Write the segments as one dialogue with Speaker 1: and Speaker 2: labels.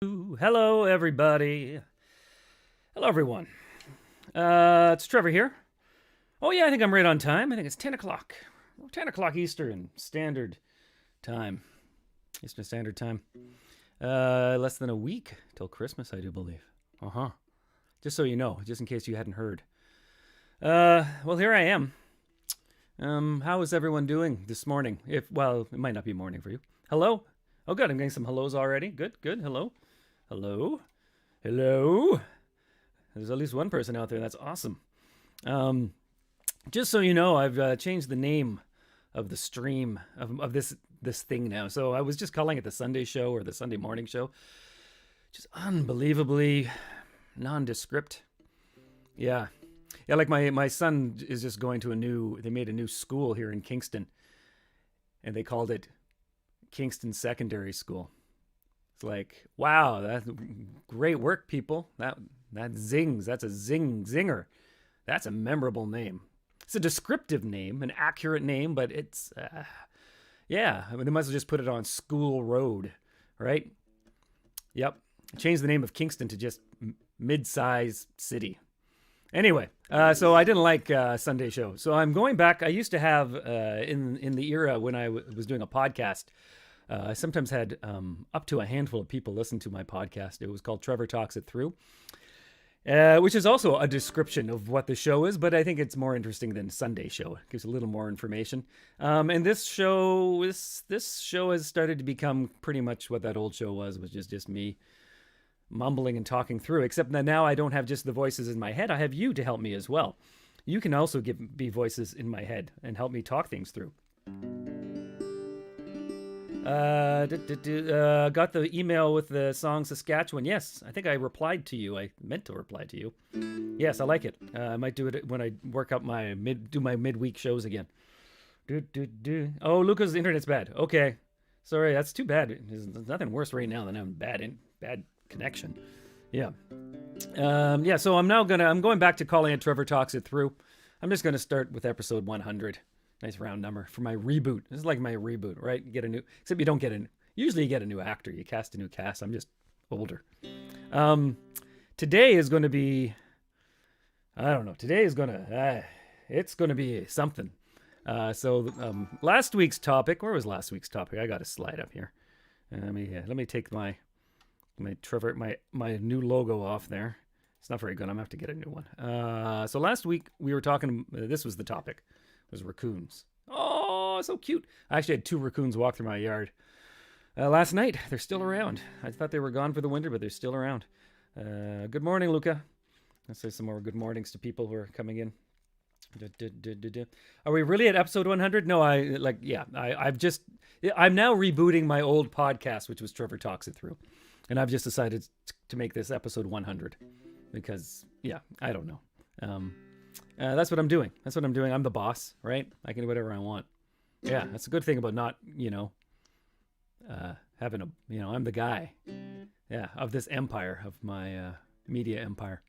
Speaker 1: Hello, everybody. Hello, everyone. It's Trevor here. Oh, yeah, I think I'm right on time. I think it's 10 o'clock. 10 o'clock Eastern Standard Time. Eastern Standard Time. Less than a week till Christmas, I do believe. Uh huh. Just so you know, just in case you hadn't heard. Well, here I am. How is everyone doing this morning? Well, it might not be morning for you. Hello? Oh, good. I'm getting some hellos already. Good, good. Hello. Hello. Hello. There's at least one person out there. That's awesome. Um, just so you know, I've changed the name of the stream of this thing now. So I was just calling it the Sunday Show or the Sunday Morning Show. Just unbelievably nondescript. Yeah, yeah. Like my son is just going to They made a new school here in Kingston, and they called it Kingston Secondary School. It's like, wow, that's great work, people. That zings. That's a zinger. That's a memorable name. It's a descriptive name, an accurate name, but it's yeah. I mean, they might as well just put it on School Road, right? Yep. Change the name of Kingston to just mid-size city. Anyway, so I didn't like Sunday Show, so I'm going back. I used to have in the era when I was doing a podcast. I sometimes had up to a handful of people listen to my podcast. It was called Trevor Talks It Through, which is also a description of what the show is, but I think it's more interesting than Sunday Show. It gives a little more information. And this show has started to become pretty much what that old show was, which is just me mumbling and talking through, except that now I don't have just the voices in my head. I have you to help me as well. You can also be voices in my head and help me talk things through. Got the email with the song Saskatchewan. Yes, I think I replied to you. I meant to reply to you. Yes, I like it. I might do it when I work up my midweek shows again. Oh, Luca's internet's bad. Okay, sorry, that's too bad. There's nothing worse right now than having bad connection. Yeah. Yeah. So I'm going back to calling it Trevor Talks It Through. I'm just gonna start with episode 100. Nice round number for my reboot. This is like my reboot, right? You get a new, except you don't get usually you get a new actor. You cast a new cast. I'm just older. Today is going to be, I don't know. Today is going to, it's going to be something. Last week's topic, where was last week's topic? I got a slide up here. Let me take my Trevor, my new logo off there. It's not very good. I'm going to have to get a new one. So last week we were talking, this was the topic. Was raccoons. Oh, so cute. I actually had 2 raccoons walk through my yard last night. They're still around. I thought they were gone for the winter, but they're still around. Good morning, Luca. Let's say some more good mornings to people who are coming in. Are we really at episode 100? No, I'm now rebooting my old podcast, which was Trevor Talks It Through. And I've just decided to make this episode 100 because, yeah, I don't know. That's what I'm doing. I'm the boss, right? I can do whatever I want. Yeah, that's a good thing about not, having I'm the guy, yeah, of this empire, of my media empire.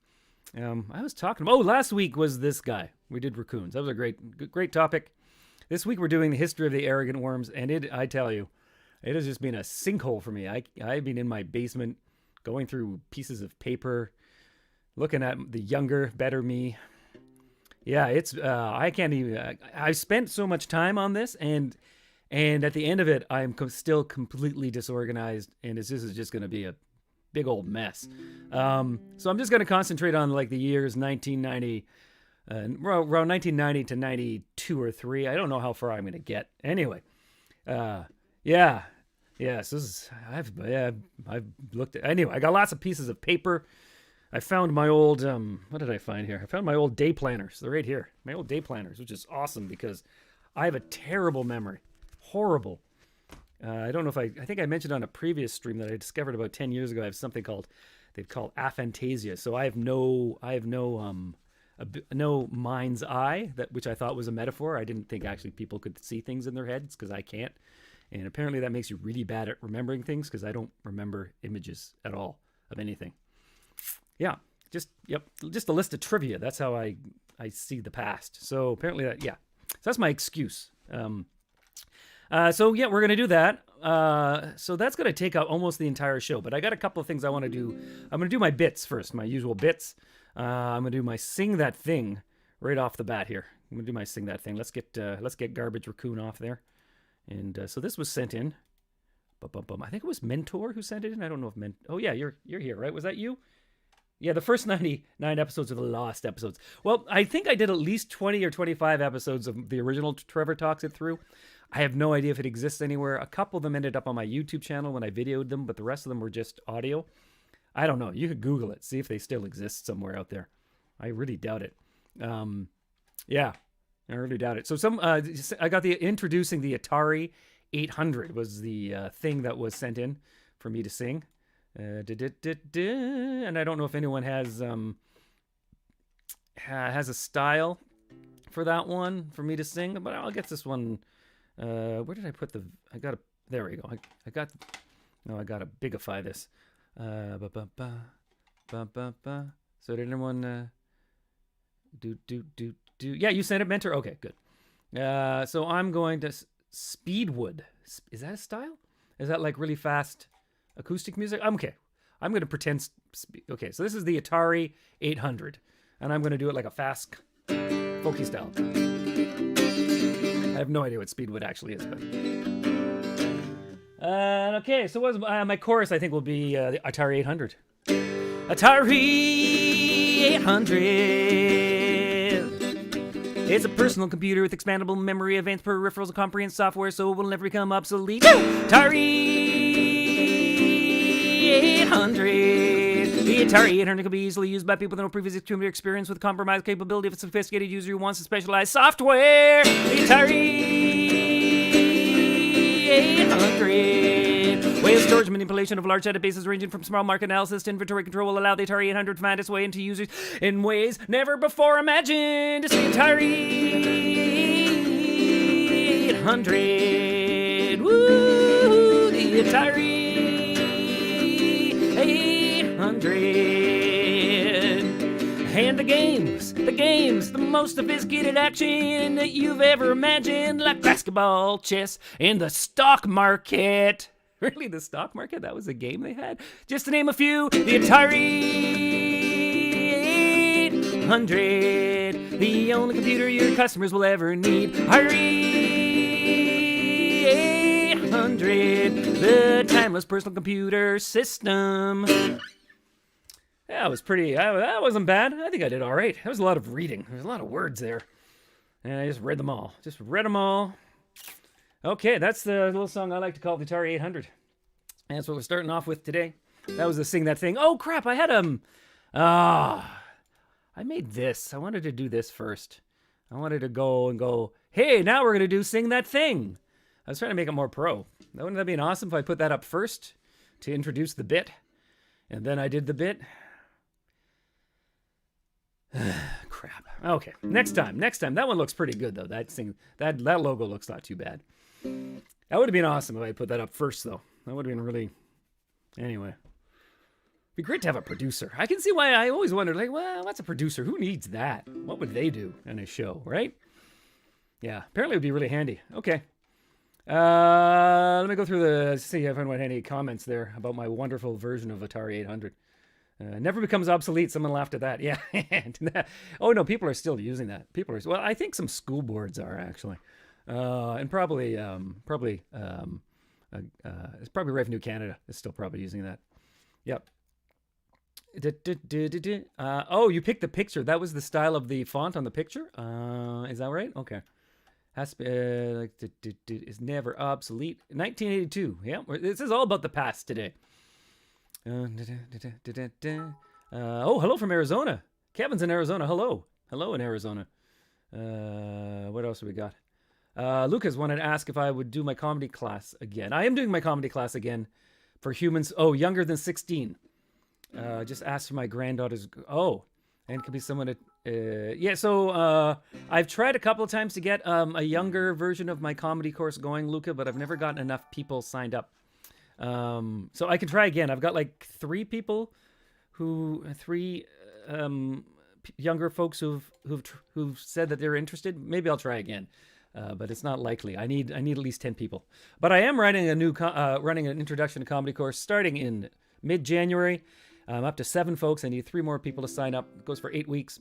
Speaker 1: I was talking about, last week was this guy. We did raccoons. That was a great topic. This week we're doing the history of the arrogant worms, and I tell you, it has just been a sinkhole for me. I've been in my basement going through pieces of paper, looking at the younger, better me. Yeah, it's I can't even. I spent so much time on this, and at the end of it, I'm still completely disorganized, and this is just going to be a big old mess. So I'm just going to concentrate on like the years 1990, around 1990 to 92 or 3. I don't know how far I'm going to get. Anyway, yeah. Yes, I've looked at. Anyway, I got lots of pieces of paper. I found my old, what did I find here? I found my old day planners. They're right here. My old day planners, which is awesome because I have a terrible memory. Horrible. I don't know if I think I mentioned on a previous stream that I discovered about 10 years ago. I have something they'd call aphantasia. So I have no mind's eye, which I thought was a metaphor. I didn't think actually people could see things in their heads because I can't. And apparently that makes you really bad at remembering things because I don't remember images at all of anything. Yeah, just a list of trivia. That's how I see the past. So apparently so that's my excuse. So yeah, we're gonna do that. So that's gonna take up almost the entire show. But I got a couple of things I want to do. I'm gonna do my bits first, my usual bits. I'm gonna do my sing that thing right off the bat here. I'm gonna do my sing that thing. Let's get Garbage Raccoon off there. And so this was sent in. I think it was Mentor who sent it in. I don't know if Oh yeah, you're here, right? Was that you? Yeah, the first 99 episodes are the lost episodes. Well, I think I did at least 20 or 25 episodes of the original Trevor Talks it through. I have no idea if it exists anywhere. A couple of them ended up on my YouTube channel when I videoed them, but the rest of them were just audio. I don't know. You could Google it, see if they still exist somewhere out there. I really doubt it. Yeah, I really doubt it. So I got the introducing the Atari 800 was the thing that was sent in for me to sing. And I don't know if anyone has a style for that one for me to sing, but I'll get this one. Where did I put there we go. I got to bigify this. So did anyone do? Yeah, you sent it, Mentor. Okay, good. So I'm going to Speedwood. Is that a style? Is that like really fast acoustic music? Okay. I'm going to pretend. Okay, so this is the Atari 800. And I'm going to do it like a fast, folky style. I have no idea what Speedwood actually is. But... okay, so my chorus, I think, will be the Atari 800. Atari 800. It's a personal computer with expandable memory, advanced peripherals, and comprehensive software, so it will never become obsolete. Atari 800. The Atari 800 can be easily used by people with no previous computer experience with compromised capability of a sophisticated user who wants to specialized software. The Atari 800. Way of storage manipulation of large databases ranging from small market analysis to inventory control will allow the Atari 800 to find its way into users in ways never before imagined. It's the Atari 800. Woo! The Atari 800. And the games, the most sophisticated action that you've ever imagined, like basketball, chess, and the stock market. Really, the stock market? That was a game they had? Just to name a few, the Atari 800, the only computer your customers will ever need. Atari 800, the timeless personal computer system. That was that wasn't bad. I think I did all right. That was a lot of reading. There's a lot of words there. And I just read them all. Okay, that's the little song I like to call the Atari 800. And that's what we're starting off with today. That was the Sing That Thing. Oh, crap, I had I made this. I wanted to do this first. I wanted to go, hey, now we're going to do Sing That Thing. I was trying to make it more pro. Wouldn't that be awesome if I put that up first to introduce the bit? And then I did the bit. Crap. Okay, next time. That one looks pretty good, though. That logo looks not too bad. That would have been awesome if I put that up first, though. That would have been really... Anyway. It'd be great to have a producer. I can see why I always wondered, like, well, what's a producer? Who needs that? What would they do in a show, right? Yeah, apparently it would be really handy. Okay. Let me go through see if anyone had any comments there about my wonderful version of Atari 800. Never becomes obsolete. Someone laughed at that. Yeah. Oh, no, people are still using that. Well, I think some school boards are, actually. And probably it's probably Revenue Canada is still probably using that. Yep. Oh, you picked the picture. That was the style of the font on the picture? Is that right? Okay. Has is never obsolete. 1982. Yeah, this is all about the past today. Oh, hello from Arizona. Kevin's in Arizona. Hello in Arizona. What else have we got? Lucas wanted to ask if I would do my comedy class again. I am doing my comedy class again for humans. Oh, younger than 16. Just asked for my granddaughter's. Oh, and it could be someone at. Yeah, so I've tried a couple of times to get a younger version of my comedy course going, Luca, but I've never gotten enough people signed up. So I can try again. I've got like three younger folks who've said that they're interested. Maybe I'll try again. but it's not likely. I need at least 10 people. But I am writing running an introduction to comedy course starting in mid-January. I'm up to 7 folks. I need 3 more people to sign up. It goes for 8 weeks.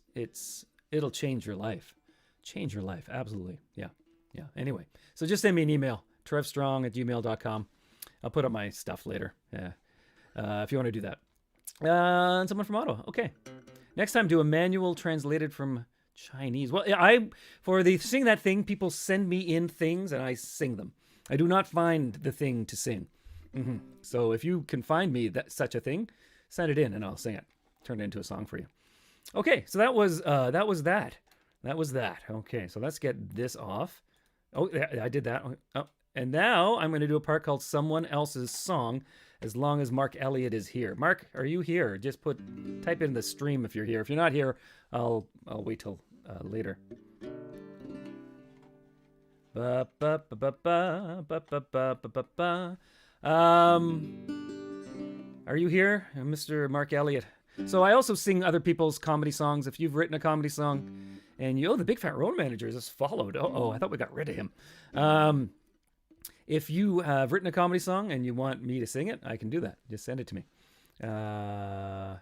Speaker 1: It'll change your life. Change your life. Absolutely. Yeah. Anyway, so just send me an email, trevstrong@gmail.com. I'll put up my stuff later. Yeah. If you want to do that. And someone from Ottawa. Okay. Next time, do a manual translated from Chinese. Well, for the Sing That Thing, people send me in things and I sing them. I do not find the thing to sing. So if you can find me such a thing, send it in and I'll sing it. Turn it into a song for you. Okay, so that was that. That was that. Okay, so let's get this off. Oh, I did that. Oh, and now I'm going to do a part called Someone Else's Song, as long as Mark Elliott is here. Mark, are you here? Just type in the stream if you're here. If you're not here, I'll wait till later. Are you here, Mr. Mark Elliott? So I also sing other people's comedy songs. If you've written a comedy song and the Big Fat Road Manager just followed. I thought we got rid of him. If you have written a comedy song and you want me to sing it, I can do that. Just send it to me. I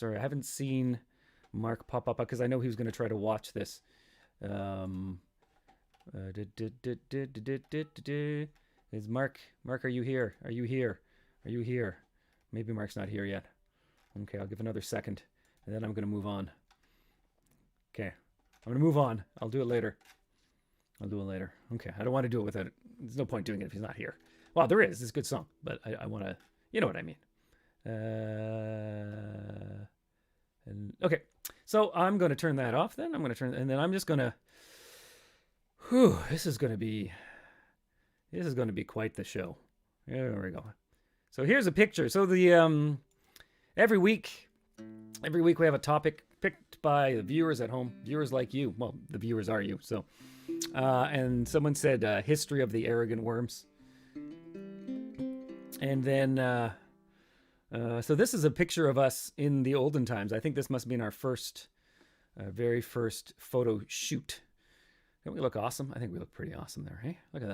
Speaker 1: haven't seen Mark pop up because I know he was going to try to watch this. Is Mark, are you here? Are you here? Are you here? Maybe Mark's not here yet. Okay, I'll give another second and then I'm going to move on. Okay, I'm going to move on. I'll do it later. Okay, I don't want to do it without it. There's no point doing it if he's not here. Well, there is. It's a good song, but I want to, you know what I mean. Okay, so I'm going to turn that off then. And then I'm just going to, this is going to be quite the show. There we go. So here's a picture. So the, every week we have a topic picked by the viewers at home, viewers like you. Well, the viewers are you, so. And someone said history of the arrogant worms. And then, so this is a picture of us in the olden times. I think this must have been our very first photo shoot. Don't we look awesome? I think we look pretty awesome there, hey? Look at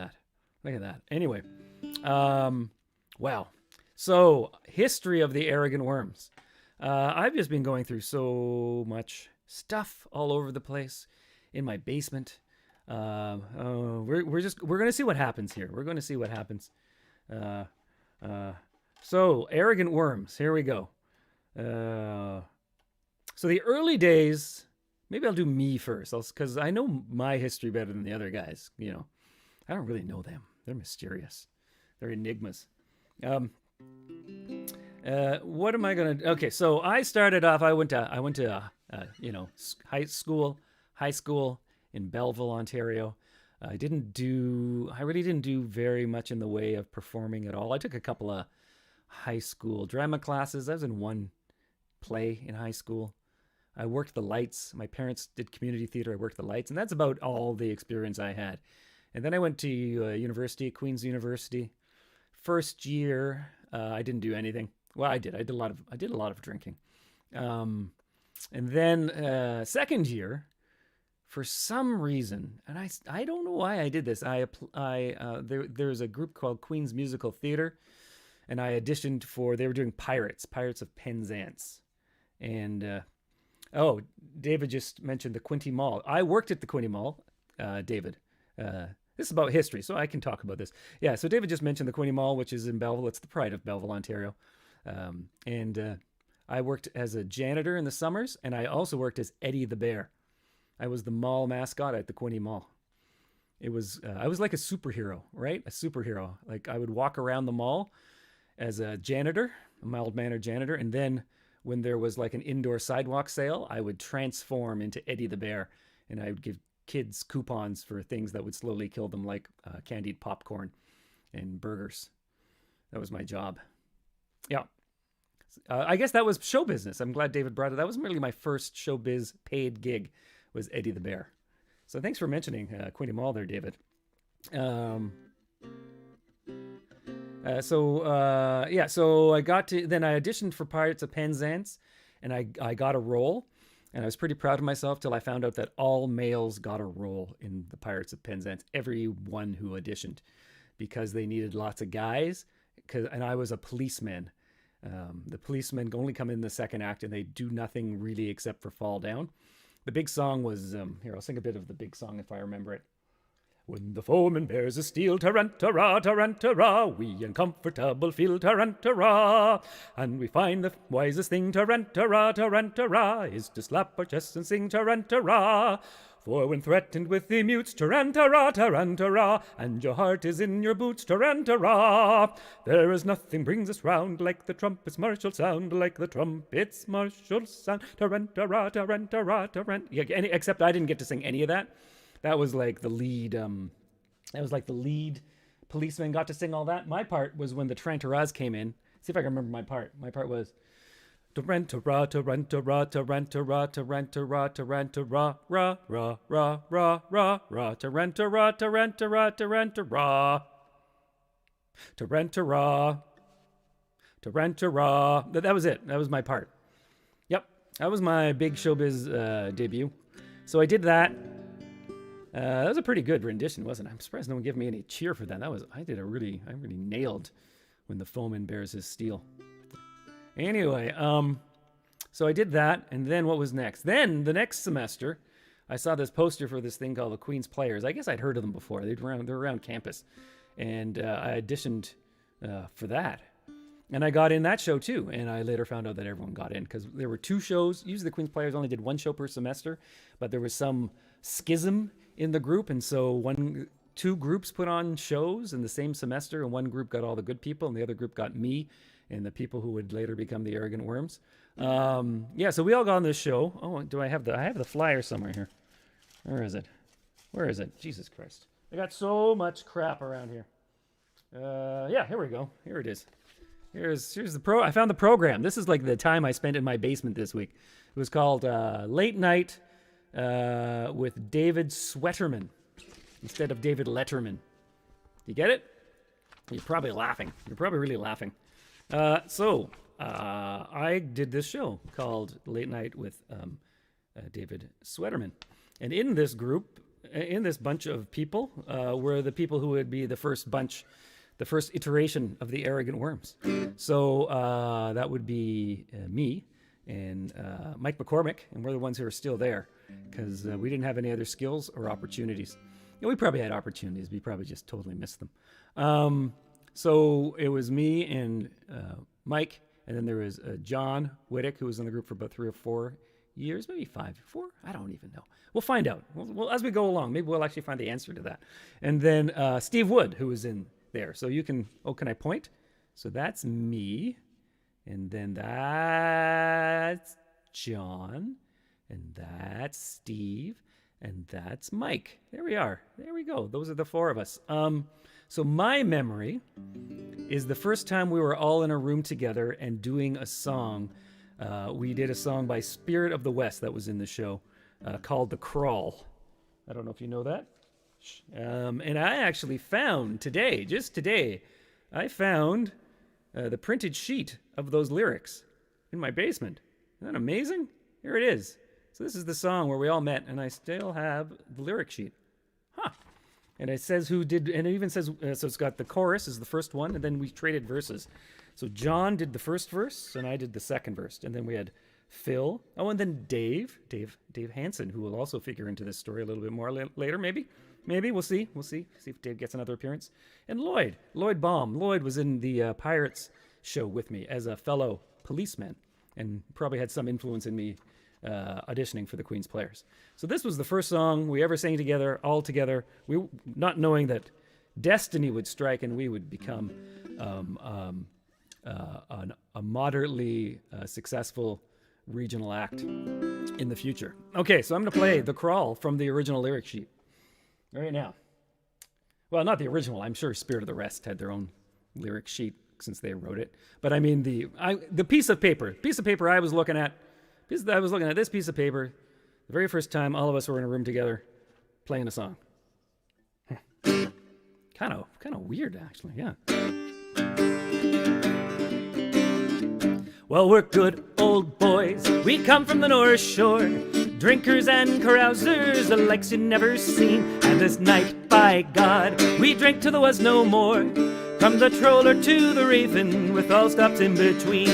Speaker 1: that. Anyway, wow. So, history of the arrogant worms. I've just been going through so much stuff all over the place in my basement. We're gonna see what happens here. We're gonna see what happens. So arrogant worms. Here we go. So the early days. Maybe I'll do me first, because I know my history better than the other guys. You know, I don't really know them. They're mysterious. They're enigmas. What am I gonna? Okay, so I started off. I went to high school in Belleville, Ontario. I really didn't do very much in the way of performing at all. I took a couple of high school drama classes. I was in one play in high school. I worked the lights. My parents did community theater. I worked the lights, and that's about all the experience I had. And then I went to university, Queen's University. First year, I didn't do anything. Well, I did. I did a lot of drinking. And then second year, for some reason, and I don't know why I did this. There's a group called Queen's Musical Theater, and I auditioned they were doing Pirates of Penzance. And David just mentioned the Quinte Mall. I worked at the Quinte Mall, David. This is about history, so I can talk about this. Yeah, so David just mentioned the Quinte Mall, which is in Belleville. It's the pride of Belleville, Ontario. And I worked as a janitor in the summers, and I also worked as Eddie the Bear. I was the mall mascot at the Quinte Mall. I was like a superhero, right? A superhero. Like I would walk around the mall as a janitor, a mild-mannered janitor, and then when there was like an indoor sidewalk sale, I would transform into Eddie the Bear, and I would give kids coupons for things that would slowly kill them, like candied popcorn and burgers. That was my job. Yeah. I guess that was show business. I'm glad David brought it. That was really my first showbiz paid gig, was Eddie the Bear. So thanks for mentioning Quinte Mall there, David. So I auditioned for Pirates of Penzance, and I got a role. And I was pretty proud of myself till I found out that all males got a role in the Pirates of Penzance, everyone who auditioned, because they needed lots of guys. And I was a policeman. The policemen only come in the second act, and they do nothing really except for fall down. The big song was, here, I'll sing a bit of the big song if I remember it. When the foeman bears a steel, tarantara, tarantara, we uncomfortable feel tarantara, and we find the wisest thing, tarantara, tarantara, is to slap our chests and sing tarantara. For when threatened with the mutes, tarantara, tarantara, and your heart is in your boots, tarantara, there is nothing brings us round like the trumpet's martial sound, like the trumpet's martial sound, tarantara, tarantara, tarant. Yeah, except I didn't get to sing any of that. That was like the lead. That was like the lead policeman got to sing all that. My part was when the tarantaras came in. See if I can remember my part. My part was tarantara, tarantara, tarantara, tarantara, tarantara, ra ra ra ra ra ra, tarantara, tarantara, tarantara, tarantara, tarantara. That was it. That was my part. Yep, that was my big showbiz debut. So I did that. That was a pretty good rendition, wasn't it? I'm surprised no one gave me any cheer for that. I really nailed When the Foeman Bears His Steel. Anyway, so I did that, and then what was next? Then, the next semester, I saw this poster for this thing called the Queen's Players. I guess I'd heard of them before. They're around campus. And I auditioned for that. And I got in that show, too. And I later found out that everyone got in, because there were 2 shows. Usually the Queen's Players only did 1 show per semester, but there was some schism in the group, and so 2 groups put on shows in the same semester, and one group got all the good people, and the other group got me and the people who would later become the Arrogant Worms. Yeah, so we all got on this show. Oh, I have the flyer somewhere here. Where is it? Jesus Christ. I got so much crap around here. Yeah, here we go. Here it is. Here's the I found the program. This is like the time I spent in my basement this week. It was called Late Night with David Sweaterman instead of David Letterman. You get it? You're probably laughing. You're probably really laughing. So I did this show called Late Night with David Sweaterman. And in this group, in this bunch of people, were the people who would be the first iteration of the Arrogant Worms. So that would be me and Mike McCormick, and we're the ones who are still there because we didn't have any other skills or opportunities. We probably had opportunities, we probably just totally missed them. So it was me and Mike, and then there was John Whittick, who was in the group for about 3 or 4 years, maybe 5, 4? I don't even know. We'll find out. Well, as we go along, maybe we'll actually find the answer to that. And then Steve Wood, who was in there. So you can, can I point? So that's me. And then that's John. And that's Steve. And that's Mike. There we are. There we go. Those are the 4 of us. So my memory is the first time we were all in a room together and doing a song. We did a song by Spirit of the West that was in the show called The Crawl. I don't know if you know that. And I actually found just today, I found the printed sheet of those lyrics in my basement. Isn't that amazing? Here it is. So this is the song where we all met, and I still have the lyric sheet. Huh. And it says who did, and it even says, so it's got the chorus is the first one, and then we traded verses. So John did the first verse, and I did the second verse. And then we had Phil. Oh, and then Dave Hansen, who will also figure into this story a little bit more later, maybe. Maybe, we'll see. See if Dave gets another appearance. And Lloyd Baum. Lloyd was in the Pirates show with me as a fellow policeman, and probably had some influence in me auditioning for the Queen's Players. So this was the first song we ever sang together, all together, we not knowing that destiny would strike and we would become a moderately successful regional act in the future. Okay, so I'm going to play The Crawl from the original lyric sheet right now. Well, not the original. I'm sure Spirit of the Rest had their own lyric sheet since they wrote it. But I mean the piece of paper I was looking at. This piece of paper, the very first time all of us were in a room together playing a song. Kind of weird, actually, yeah. Well, we're good old boys. We come from the North Shore, drinkers and carousers, the likes you'd never seen. And this night, by God, we drink till there was no more. From the Troller to the Raven, with all stops in between.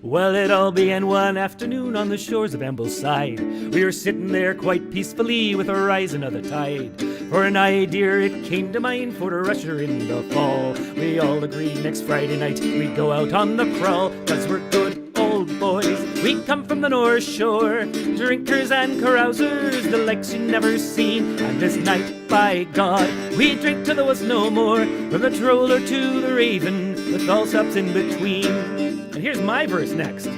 Speaker 1: Well, it all began one afternoon on the shores of Ambleside. We were sitting there quite peacefully with the rising of the tide. For an idea it came to mind for to rush her in the fall. We all agreed next Friday night we'd go out on the crawl, 'cause we're good old boys. We come from the North Shore, drinkers and carousers, the likes you never seen. And this night, by God, we drink till there was no more. From the Troller to the Raven, with all stops in between. And here's my verse next.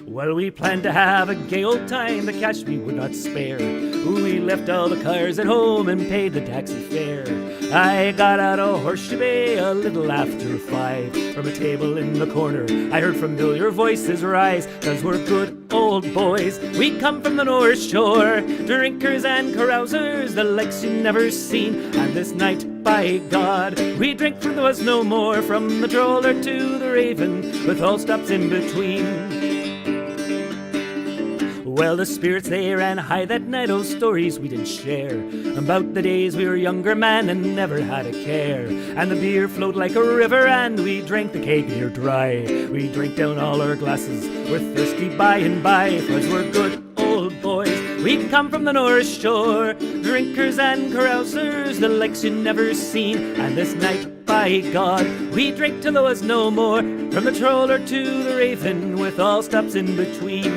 Speaker 1: Well, we planned to have a gay old time, the cash we would not spare. We left all the cars at home and paid the taxi fare. I got out a horseshoe bay a little after 5. From a table in the corner, I heard familiar voices rise, 'cause we're good old boys. We come from the North Shore, drinkers and carousers, the likes you never seen. And this night, by God, we drink till there was no more. From the Troller to the Raven, with all stops in between. Well, the spirits they ran high that night, old stories we didn't share, about the days we were younger, man, and never had a care. And the beer flowed like a river, and we drank the keg near dry. We drank down all our glasses, we're thirsty by and by, 'cause we're good old boys. We come from the North Shore, drinkers and carousers, the likes you never seen. And this night, by God, we drink till there was no more. From the Troller to the Raven, with all stops in between.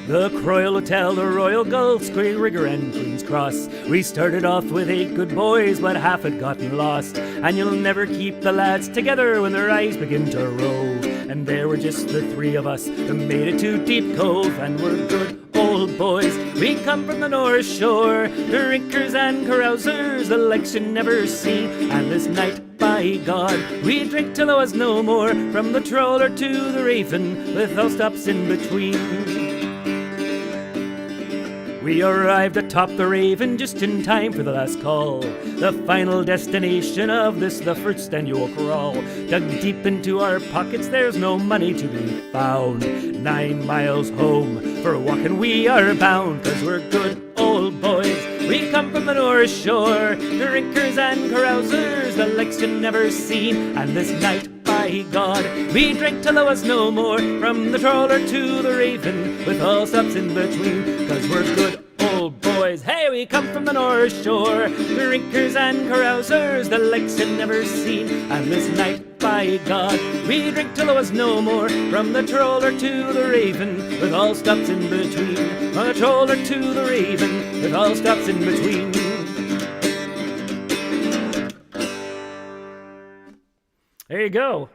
Speaker 1: The Croyle Hotel, the Royal Gull, Square Rigger and Queen's Cross. We started off with 8 good boys, but half had gotten lost. And you'll never keep the lads together when their eyes begin to roll. And there were just the 3 of us who made it to Deep Cove, and we're good old boys. We come from the North Shore, drinkers and carousers, the likes you never seen. And this night, by God, we drink till there was no more. From the Troller to the Raven, with all stops in between. We arrived atop the Raven just in time for the last call, the final destination of this, the first annual crawl. Dug deep into our pockets, there's no money to be found. 9 miles home, for walking we are bound, 'cause we're good old boys. We come from the North Shore, drinkers and carousers, the likes you never seen. And this night, by God, we drink till there was no more. From the Troller to the Raven, with all stops in between, 'cause we're good old boys. Hey, we come from the North Shore, drinkers and carousers, the likes you never seen. And this night, by God, we drink till there was no more. From the Troller to the Raven, with all stops in between. From the Troller to the Raven, with all stops in between. There you go.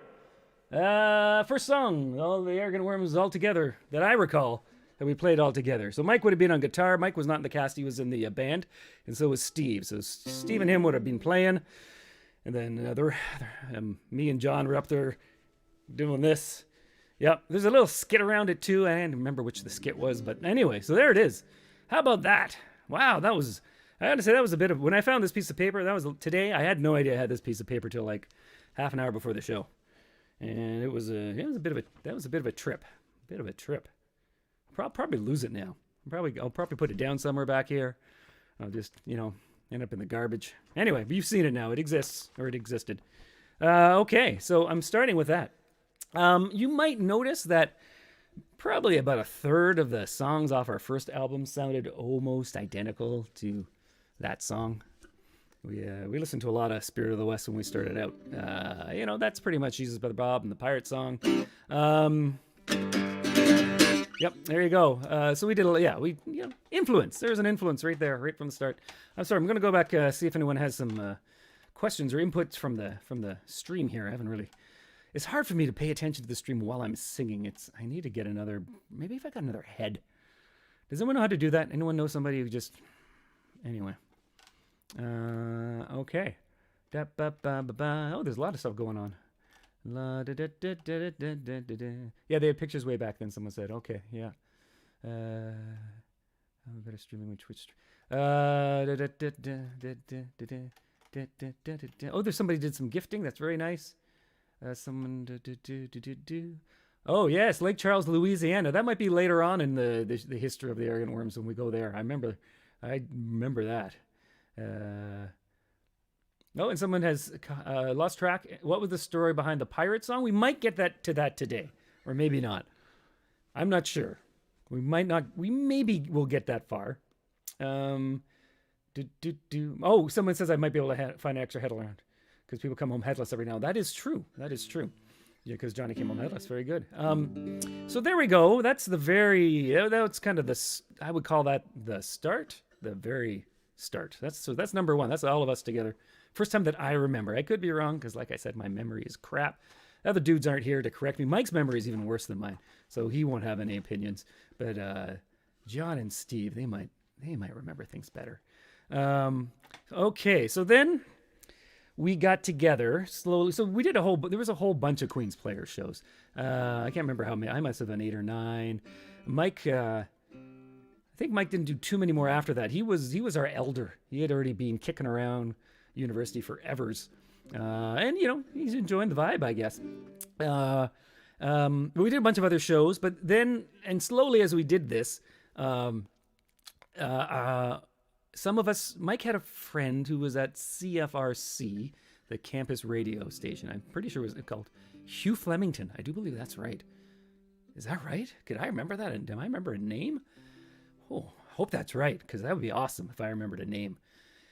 Speaker 1: First song, all the Arrogant Worms all together, that I recall, that we played all together. So Mike would have been on guitar. Mike was not in the cast, he was in the band. And so was Steve. So Steve and him would have been playing. And then me and John were up there doing this. Yep, there's a little skit around it too. I can't remember which the skit was. But anyway, so there it is. How about that? Wow, that was... I had to say, that was a bit of... When I found this piece of paper, that was today, I had no idea I had this piece of paper till like half an hour before the show, and it was a bit of a trip. I'll probably lose it now. I'll probably put it down somewhere back here. I'll just end up in the garbage. Anyway, but you've seen it now. It exists, or it existed. Okay, so I'm starting with that. You might notice that probably about a third of the songs off our first album sounded almost identical to that song. We listened to a lot of Spirit of the West when we started out. That's pretty much Jesus Brother Bob and the Pirate Song. Yep, there you go. So we did influence. There's an influence right there, right from the start. I'm sorry, I'm going to go back see if anyone has some questions or inputs from the stream here. I haven't really. It's hard for me to pay attention to the stream while I'm singing. I need to get maybe if I got another head. Does anyone know how to do that? Anyone know somebody who just anyway. Okay. Oh, there's a lot of stuff going on. Yeah, they had pictures way back then, someone said. Okay, yeah. Better streaming with Twitch. Oh, there's somebody did some gifting. That's very nice. Someone. Oh yes, Lake Charles, Louisiana. That might be later on in the history of the arrogant worms when we go there. I remember that. Oh, and someone has lost track. What was the story behind the pirate song? We might get to that today, or maybe not. I'm not sure. We might not. We maybe will get that far. Oh, someone says I might be able to find an extra head around because people come home headless every now. That is true. Yeah, because Johnny came home headless. Very good. So there we go. That's that's kind of I would call that the start. The very start. That's number one. That's all of us together. First time that I remember. I could be wrong because, like I said, my memory is crap. The other dudes aren't here to correct me. Mike's memory is even worse than mine, so he won't have any opinions. But John and Steve, they might remember things better. Okay, so then we got together slowly. So we did there was a whole bunch of Queen's Players shows. I can't remember how many. I must have done 8 or 9. Mike, I think Mike didn't do too many more after that. He was our elder. He had already been kicking around university for evers. And he's enjoying the vibe, I guess. We did a bunch of other shows, but then, and slowly as we did this, some of us, Mike had a friend who was at CFRC, the campus radio station. I'm pretty sure it was called Hugh Flemington. I do believe that's right. Is that right? Could I remember that? And do I remember a name? Oh, hope that's right, because that would be awesome if I remembered a name.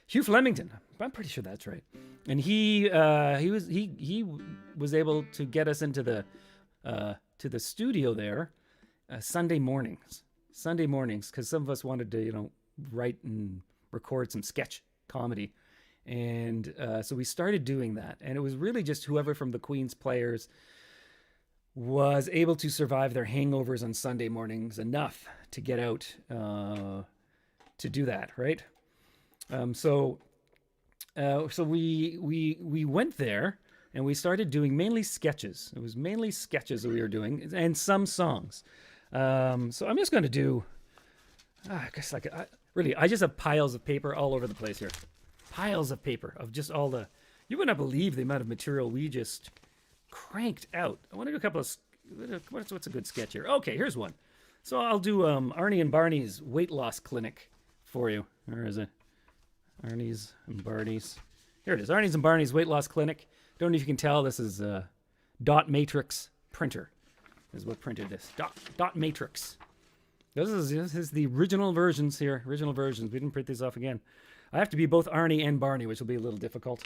Speaker 1: Hugh Flemington. I'm pretty sure that's right. And he was able to get us into the studio there Sunday mornings, because some of us wanted to write and record some sketch comedy, and so we started doing that. And it was really just whoever from the Queen's Players was able to survive their hangovers on Sunday mornings enough to get out to do that, right? So we went there and we started doing mainly sketches. It was mainly sketches that we were doing, and some songs. So I'm just going to do, I guess I just have piles of paper all over the place here. Piles of paper of just all you would not believe the amount of material we just cranked out. I want to do a couple of, what's a good sketch here? Okay, here's one. So I'll do Arnie and Barney's weight loss clinic for you. Where is it? Arnie's and Barney's. Here it is. Arnie's and Barney's weight loss clinic. Don't know if you can tell. This is dot matrix printer. This is what printed this. Dot matrix. This is the original versions here. Original versions. We didn't print these off again. I have to be both Arnie and Barney, which will be a little difficult.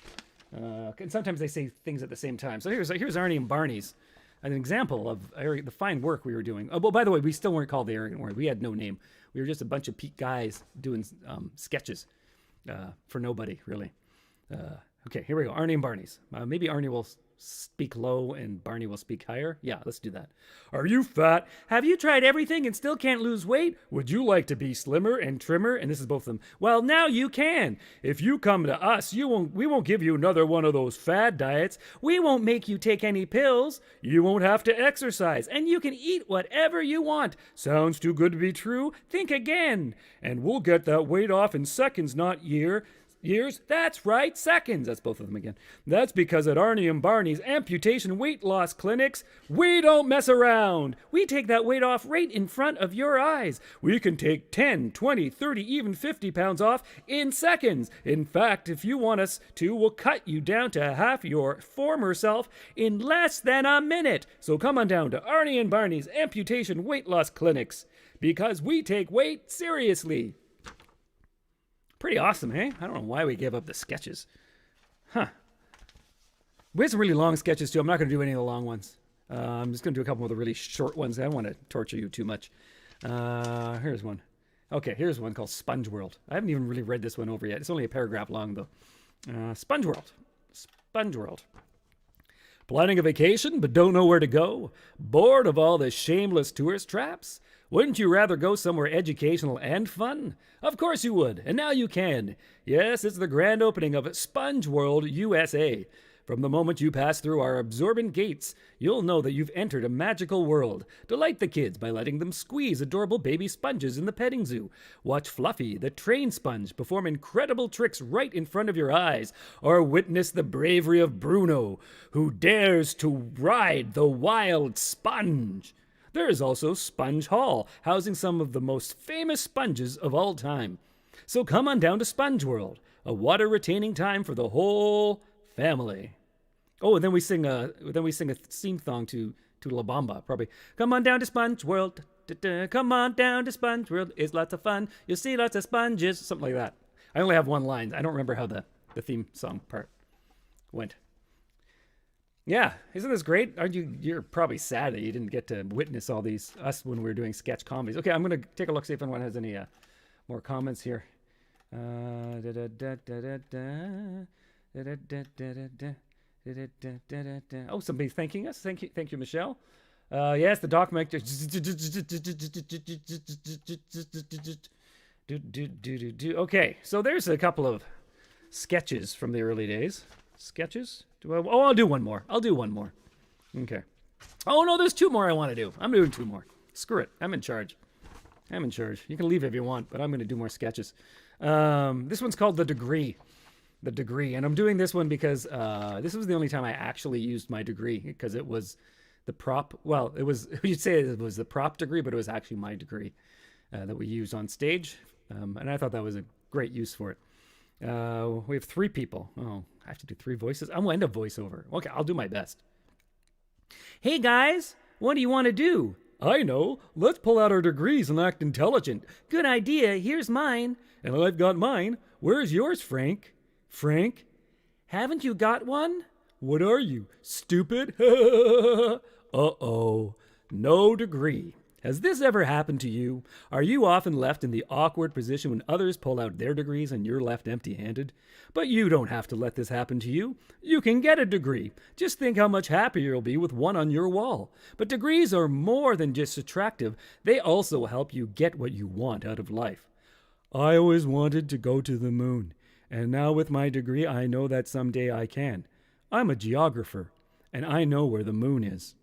Speaker 1: And sometimes they say things at the same time. So here's Arnie and Barney's. An example of the fine work we were doing. Oh, well, by the way, we still weren't called the Arrogant Worms. We had no name. We were just a bunch of peak guys doing sketches for nobody, really. Okay, here we go. Arnie and Barney's. Maybe Arnie will speak low and Barney will speak higher. Yeah, let's do that. Are you fat? Have you tried everything and still can't lose weight? Would you like to be slimmer and trimmer? And this is both of them. Well, now you can. If you come to us, we won't give you another one of those fad diets. We won't make you take any pills. You won't have to exercise. And you can eat whatever you want. Sounds too good to be true? Think again. And we'll get that weight off in seconds, not years. That's right, seconds. That's both of them again. That's because at Arnie and Barney's amputation weight loss clinics, we don't mess around. We take that weight off right in front of your eyes. We can take 10, 20, 30, even 50 pounds off in seconds. In fact, if you want us to, we'll cut you down to half your former self in less than a minute. So come on down to Arnie and Barney's amputation weight loss clinics, because we take weight seriously. Pretty awesome, hey? I don't know why we gave up the sketches. Huh. We had some really long sketches, too. I'm not going to do any of the long ones. I'm just going to do a couple of the really short ones. I don't want to torture you too much. Here's one. Okay, here's one called Sponge World. I haven't even really read this one over yet. It's only a paragraph long, though. Sponge World. Sponge World. Planning a vacation but don't know where to go? Bored of all the shameless tourist traps? Wouldn't you rather go somewhere educational and fun? Of course you would, and now you can. Yes, it's the grand opening of Sponge World USA. From the moment you pass through our absorbent gates, you'll know that you've entered a magical world. Delight the kids by letting them squeeze adorable baby sponges in the petting zoo. Watch Fluffy, the train sponge, perform incredible tricks right in front of your eyes. Or witness the bravery of Bruno, who dares to ride the wild sponge. There is also Sponge Hall, housing some of the most famous sponges of all time. So come on down to Sponge World, a water-retaining time for the whole family. Oh, and then we sing a theme song to La Bamba, probably. Come on down to Sponge World. Come on down to Sponge World. It's lots of fun. You'll see lots of sponges. Something like that. I only have one line. I don't remember how the theme song part went. Yeah, isn't this great? You're probably sad that you didn't get to witness all these, us when we were doing sketch comedies. Okay, I'm going to take a look, see if anyone has any more comments here. Oh, somebody's thanking us. Thank you, Michelle. Yes, the documentary. Okay, so there's a couple of sketches from the early days. Sketches? I'll do one more. Okay. Oh, no, there's two more I want to do. I'm doing two more. Screw it. I'm in charge. You can leave if you want, but I'm going to do more sketches. This one's called The Degree. The Degree. And I'm doing this one because this was the only time I actually used my degree, because it was the prop. Well, it was, you'd say it was the prop degree, but it was actually my degree that we used on stage. And I thought that was a great use for it. We have three people. Oh, I have to do three voices. I'm going to voiceover. Okay, I'll do my best. Hey guys, what do you want to do? I know. Let's pull out our degrees and act intelligent. Good idea. Here's mine. And I've got mine. Where's yours, Frank? Frank? Haven't you got one? What are you, stupid? Uh-oh. No degree. Has this ever happened to you? Are you often left in the awkward position when others pull out their degrees and you're left empty-handed? But you don't have to let this happen to you. You can get a degree. Just think how much happier you'll be with one on your wall. But degrees are more than just attractive. They also help you get what you want out of life. I always wanted to go to the moon, and now with my degree I know that someday I can. I'm a geographer, and I know where the moon is.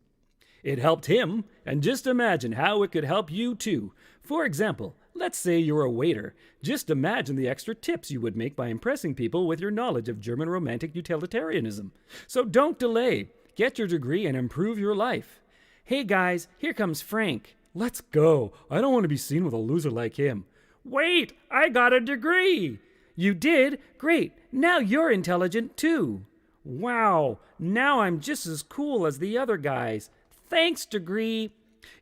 Speaker 1: It helped him, and just imagine how it could help you too. For example, let's say you're a waiter. Just imagine the extra tips you would make by impressing people with your knowledge of German romantic utilitarianism. So don't delay. Get your degree and improve your life. Hey guys, here comes Frank. Let's go. I don't want to be seen with a loser like him. Wait, I got a degree. You did? Great. Now you're intelligent too. Wow, now I'm just as cool as the other guys. Thanks, degree.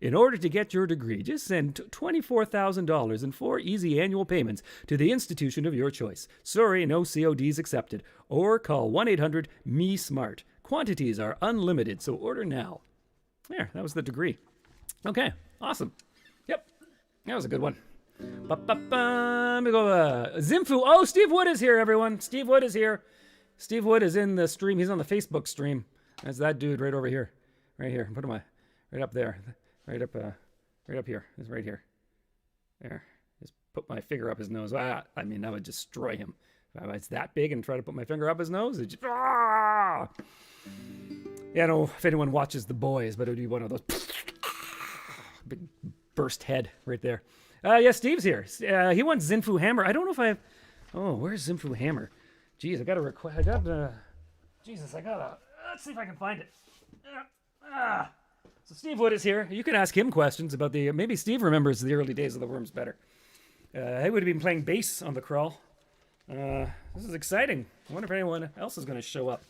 Speaker 1: In order to get your degree, just send $24,000 in 4 easy annual payments to the institution of your choice. Sorry, no CODs accepted. Or call 1-800-ME-SMART. Quantities are unlimited, so order now. There, that was the degree. Okay, awesome. Yep, that was a good one. Let me go, Zimfu. Oh, Steve Wood is here, everyone. Steve Wood is here. Steve Wood is in the stream. He's on the Facebook stream. That's that dude right over here. Right here. Put him right up there. Right up here. It's right here. There. Just put my finger up his nose. I mean, that would destroy him. If it's that big and try to put my finger up his nose, it just... Yeah, I don't know if anyone watches The Boys, but it would be one of those... Big burst head right there. Yeah, Steve's here. He wants Zinfu Hammer. I don't know if I have... Oh, where's Zinfu Hammer? Jeez, I got to request... Jesus, I got to... Let's see if I can find it. So Steve Wood is here. You can ask him questions about the... Maybe Steve remembers the early days of the Worms better. He would have been playing bass on the crawl. This is exciting. I wonder if anyone else is going to show up.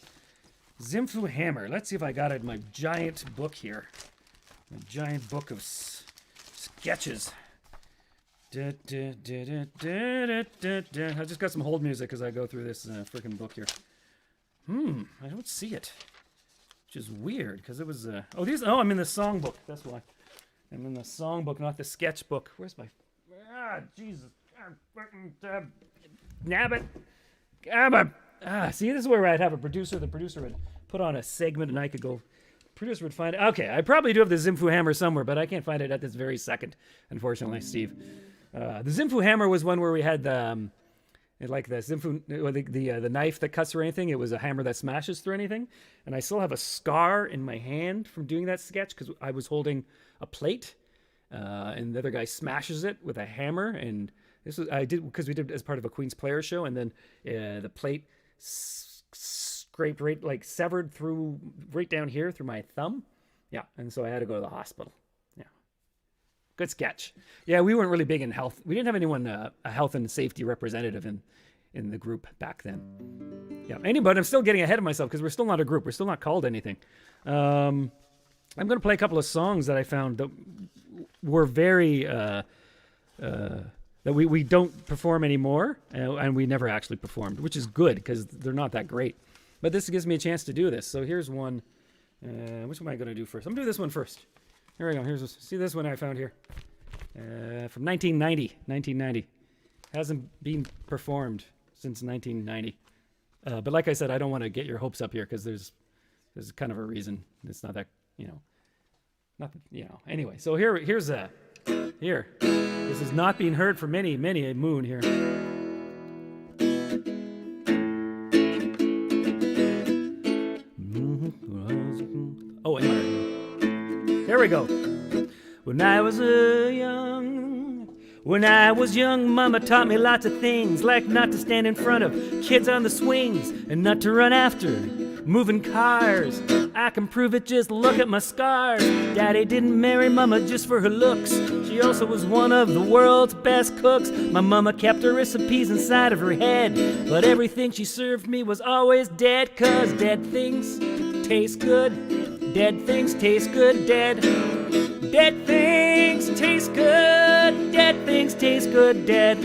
Speaker 1: Zinfu Hammer. Let's see if I got it in my giant book here. My giant book of sketches. I just got some hold music as I go through this freaking book here. I don't see it. Which is weird, because it was... I'm in the songbook. That's why. I'm in the songbook, not the sketchbook. Where's my... Jesus. Nabbit. See, this is where I'd have a producer. The producer would put on a segment, and I could go... Producer would find it. Okay, I probably do have the Zinfu Hammer somewhere, but I can't find it at this very second, unfortunately, Steve. The Zinfu Hammer was one where we had the... like the knife that cuts through anything. It was a hammer that smashes through anything. And I still have a scar in my hand from doing that sketch because I was holding a plate, and the other guy smashes it with a hammer. And this was I did because we did as part of a Queen's Players show, and then the plate scraped severed through right down here through my thumb. Yeah, and so I had to go to the hospital. Yeah, good sketch. Yeah, we weren't really big in health. We didn't have anyone a health and safety representative in the group back then. Yeah, but I'm still getting ahead of myself because we're still not a group. We're still not called anything. I'm going to play a couple of songs that I found that were very that we don't perform anymore, and we never actually performed, which is good because they're not that great. But this gives me a chance to do this. So here's one. Which one am I going to do first? I'm going to do this one first. Here we go. See this one I found here. From 1990. 1990. Hasn't been performed since 1990. But like I said, I don't want to get your hopes up here because there's kind of a reason. It's not that, Anyway, so here's here. This is not being heard for many a moon here. Oh, anyway. Here we go. When I was young, Mama taught me lots of things, like not to stand in front of kids on the swings and not to run after moving cars. I can prove it, just look at my scars. Daddy didn't marry Mama just for her looks. She also was one of the world's best cooks. My Mama kept her recipes inside of her head, but everything she served me was always dead, 'cause dead things taste good. Dead things taste good, dead. Dead things taste good. Dead things taste good, dead.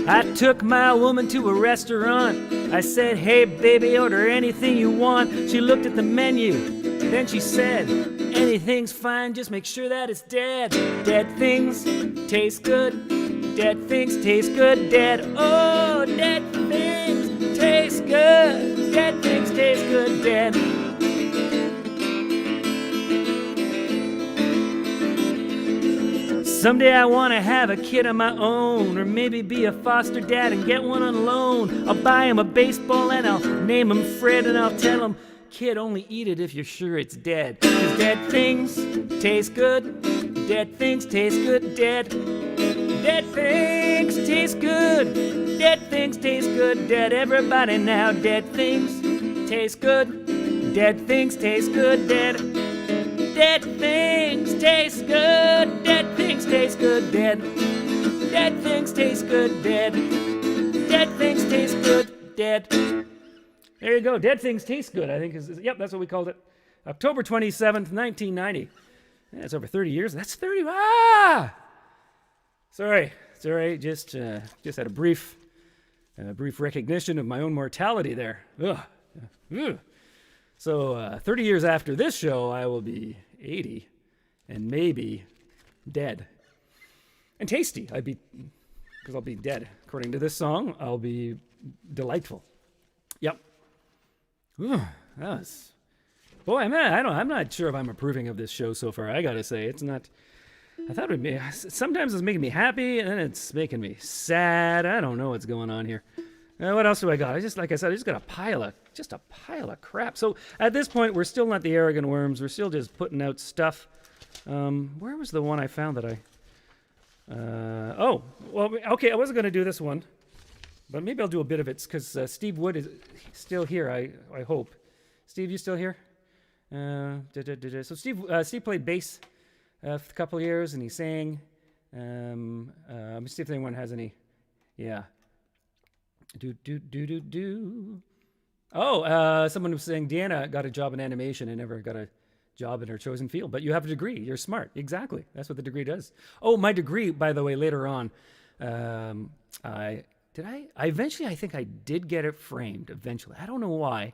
Speaker 1: I took my woman to a restaurant. I said, hey baby, order anything you want. She looked at the menu, then she said, anything's fine, just make sure that it's dead. Dead things taste good. Dead things taste good, dead. Oh, dead things taste good. Dead things taste good, dead. Someday I want to have a kid of my own, or maybe be a foster dad and get one on loan. I'll buy him a baseball and I'll name him Fred, and I'll tell him, kid, only eat it if you're sure it's dead. 'Cause dead things taste good. Dead things taste good, dead. Dead things taste good. Dead things taste good, dead. Everybody now, dead things taste good. Dead things taste good, dead. Dead things taste good. Dead things taste good, dead. Dead things taste good, dead. Dead things taste good, dead. There you go. Dead things taste good, I think yep, that's what we called it. October 27th, 1990. Yeah, it's over 30 years. That's 30. Sorry. Just had a brief recognition of my own mortality there. Ugh. So 30 years after this show, I will be 80 and maybe dead. And tasty. Because I'll be dead. According to this song, I'll be delightful. Yep. Ooh, that was... Boy, I'm not sure if I'm approving of this show so far. I gotta say, it's not... I thought it would be... Sometimes it's making me happy, and then it's making me sad. I don't know what's going on here. What else do I got? I just got a pile of crap. So at this point, we're still not the arrogant worms. We're still just putting out stuff. Where was the one I found that I... okay, I wasn't going to do this one, but maybe I'll do a bit of it because Steve Wood is still here, I hope. Steve, you still here? So Steve played bass for a couple of years, and he sang. Let me see if anyone has any... Yeah. Someone was saying Deanna got a job in animation and never got a job in her chosen field, but you have a degree. You're smart. Exactly. That's what the degree does. Oh, my degree, by the way, later on, I think I did get it framed eventually. I don't know why.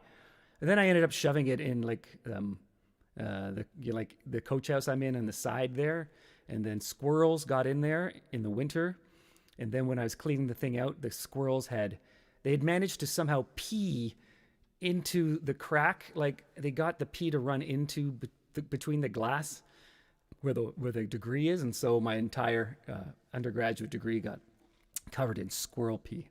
Speaker 1: And then I ended up shoving it in the coach house I'm in on the side there, and then squirrels got in there in the winter. And then when I was cleaning the thing out, the squirrels had managed to somehow pee into the crack. Like they got the pee to run into between the glass where the degree is. And so my entire undergraduate degree got covered in squirrel pee.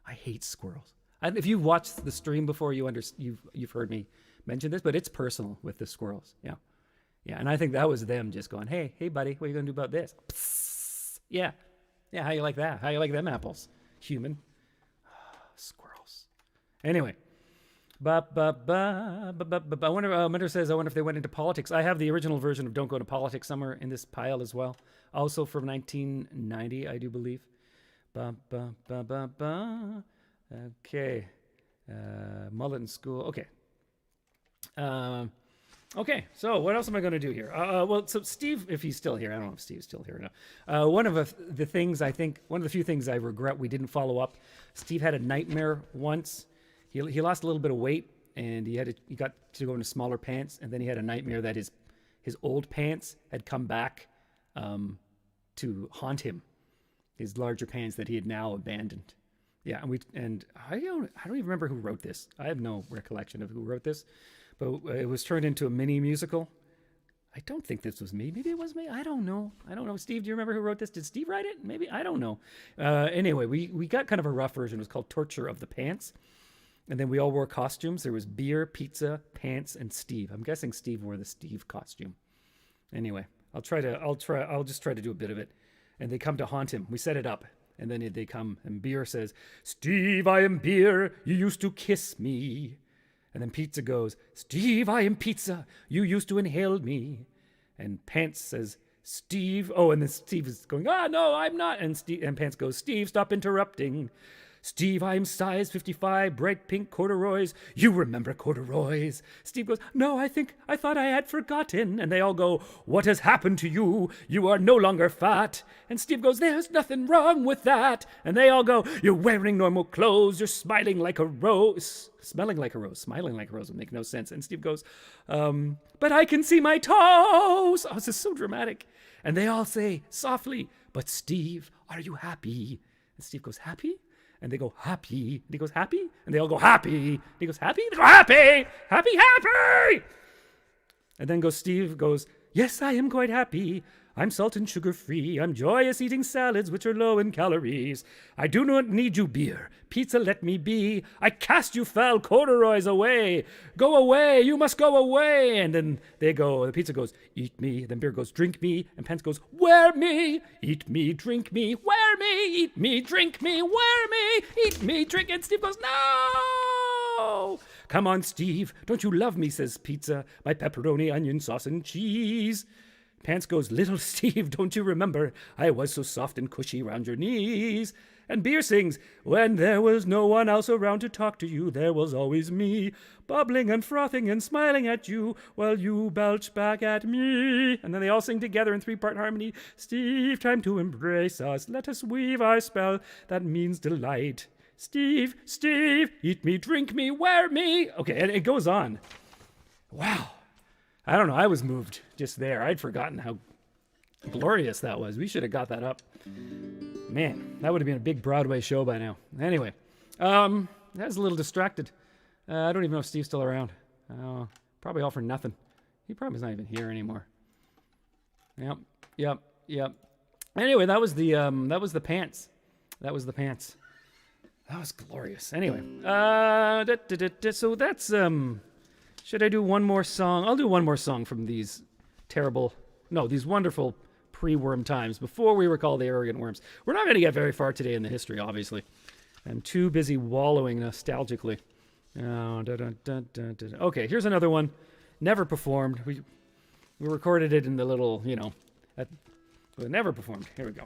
Speaker 1: I hate squirrels. If you've watched the stream before, you've heard me mention this, but it's personal with the squirrels. Yeah. Yeah, and I think that was them just going, hey, buddy, what are you going to do about this? Psst. Yeah. Yeah, how you like that? How you like them apples? Human. Squirrels. Anyway. I wonder if they went into politics. I have the original version of Don't Go to Politics somewhere in this pile as well. Also from 1990, I do believe. Okay. Mullet in school. Okay. Okay, so what else am I going to do here? So Steve, if he's still here, I don't know if Steve's still here or not. One of the few things I regret we didn't follow up. Steve had a nightmare once. He lost a little bit of weight, and he got to go into smaller pants, and then he had a nightmare that his old pants had come back to haunt him. His larger pants that he had now abandoned. Yeah, and I don't even remember who wrote this. I have no recollection of who wrote this. But it was turned into a mini musical. I don't think this was me. Maybe it was me. I don't know. Steve, do you remember who wrote this? Did Steve write it? Maybe. I don't know. Anyway, we got kind of a rough version. It was called Torture of the Pants. And then we all wore costumes. There was beer, pizza, pants, and Steve. I'm guessing Steve wore the Steve costume. Anyway, I'll just try to do a bit of it. And they come to haunt him. We set it up. And then they come, and Beer says, Steve, I am Beer. You used to kiss me. And then Pizza goes, Steve, I am Pizza. You used to inhale me. And Pants says, Steve. Oh, and then Steve is going, no, I'm not. And Pants goes, Steve, stop interrupting. Steve, I'm size 55, bright pink corduroys. You remember corduroys. Steve goes, no, I thought I had forgotten. And they all go, what has happened to you? You are no longer fat. And Steve goes, there's nothing wrong with that. And they all go, you're wearing normal clothes. You're smiling like a rose. Smelling like a rose. Smiling like a rose would make no sense. And Steve goes, but I can see my toes. Oh, this is so dramatic. And they all say softly, but Steve, are you happy? And Steve goes, happy? And they go, happy. And he goes, happy? And they all go, happy. And he goes, happy? They go, happy! Happy, happy! And then Steve goes, yes, I am quite happy. I'm salt and sugar free. I'm joyous eating salads which are low in calories. I do not need you, Beer. Pizza, let me be. I cast you foul corduroys away. Go away. You must go away. And then the Pizza goes, eat me. Then Beer goes, drink me. And Pants goes, wear me. Eat me, drink me, wear me. Eat me, drink me, wear me. Eat me, drink. And Steve goes, no. Come on, Steve. Don't you love me, says Pizza. My pepperoni, onion, sauce, and cheese. Pants goes, little Steve, don't you remember? I was so soft and cushy round your knees. And Beer sings, when there was no one else around to talk to you, there was always me, bubbling and frothing and smiling at you, while you belch back at me. And then they all sing together in 3-part harmony. Steve, time to embrace us. Let us weave our spell that means delight. Steve, Steve, eat me, drink me, wear me. Okay, and it goes on. Wow. I don't know. I was moved just there. I'd forgotten how glorious that was. We should have got that up. Man, that would have been a big Broadway show by now. Anyway, I was a little distracted. I don't even know if Steve's still around. Probably all for nothing. He probably is not even here anymore. Yep. Anyway, that was the pants. That was the pants. That was glorious. Anyway, so that's should I do one more song? I'll do one more song from these wonderful pre-worm times before we were called the arrogant worms. We're not going to get very far today in the history, obviously. I'm too busy wallowing nostalgically. Okay, here's another one. Never performed. We recorded it in the little, never performed. Here we go.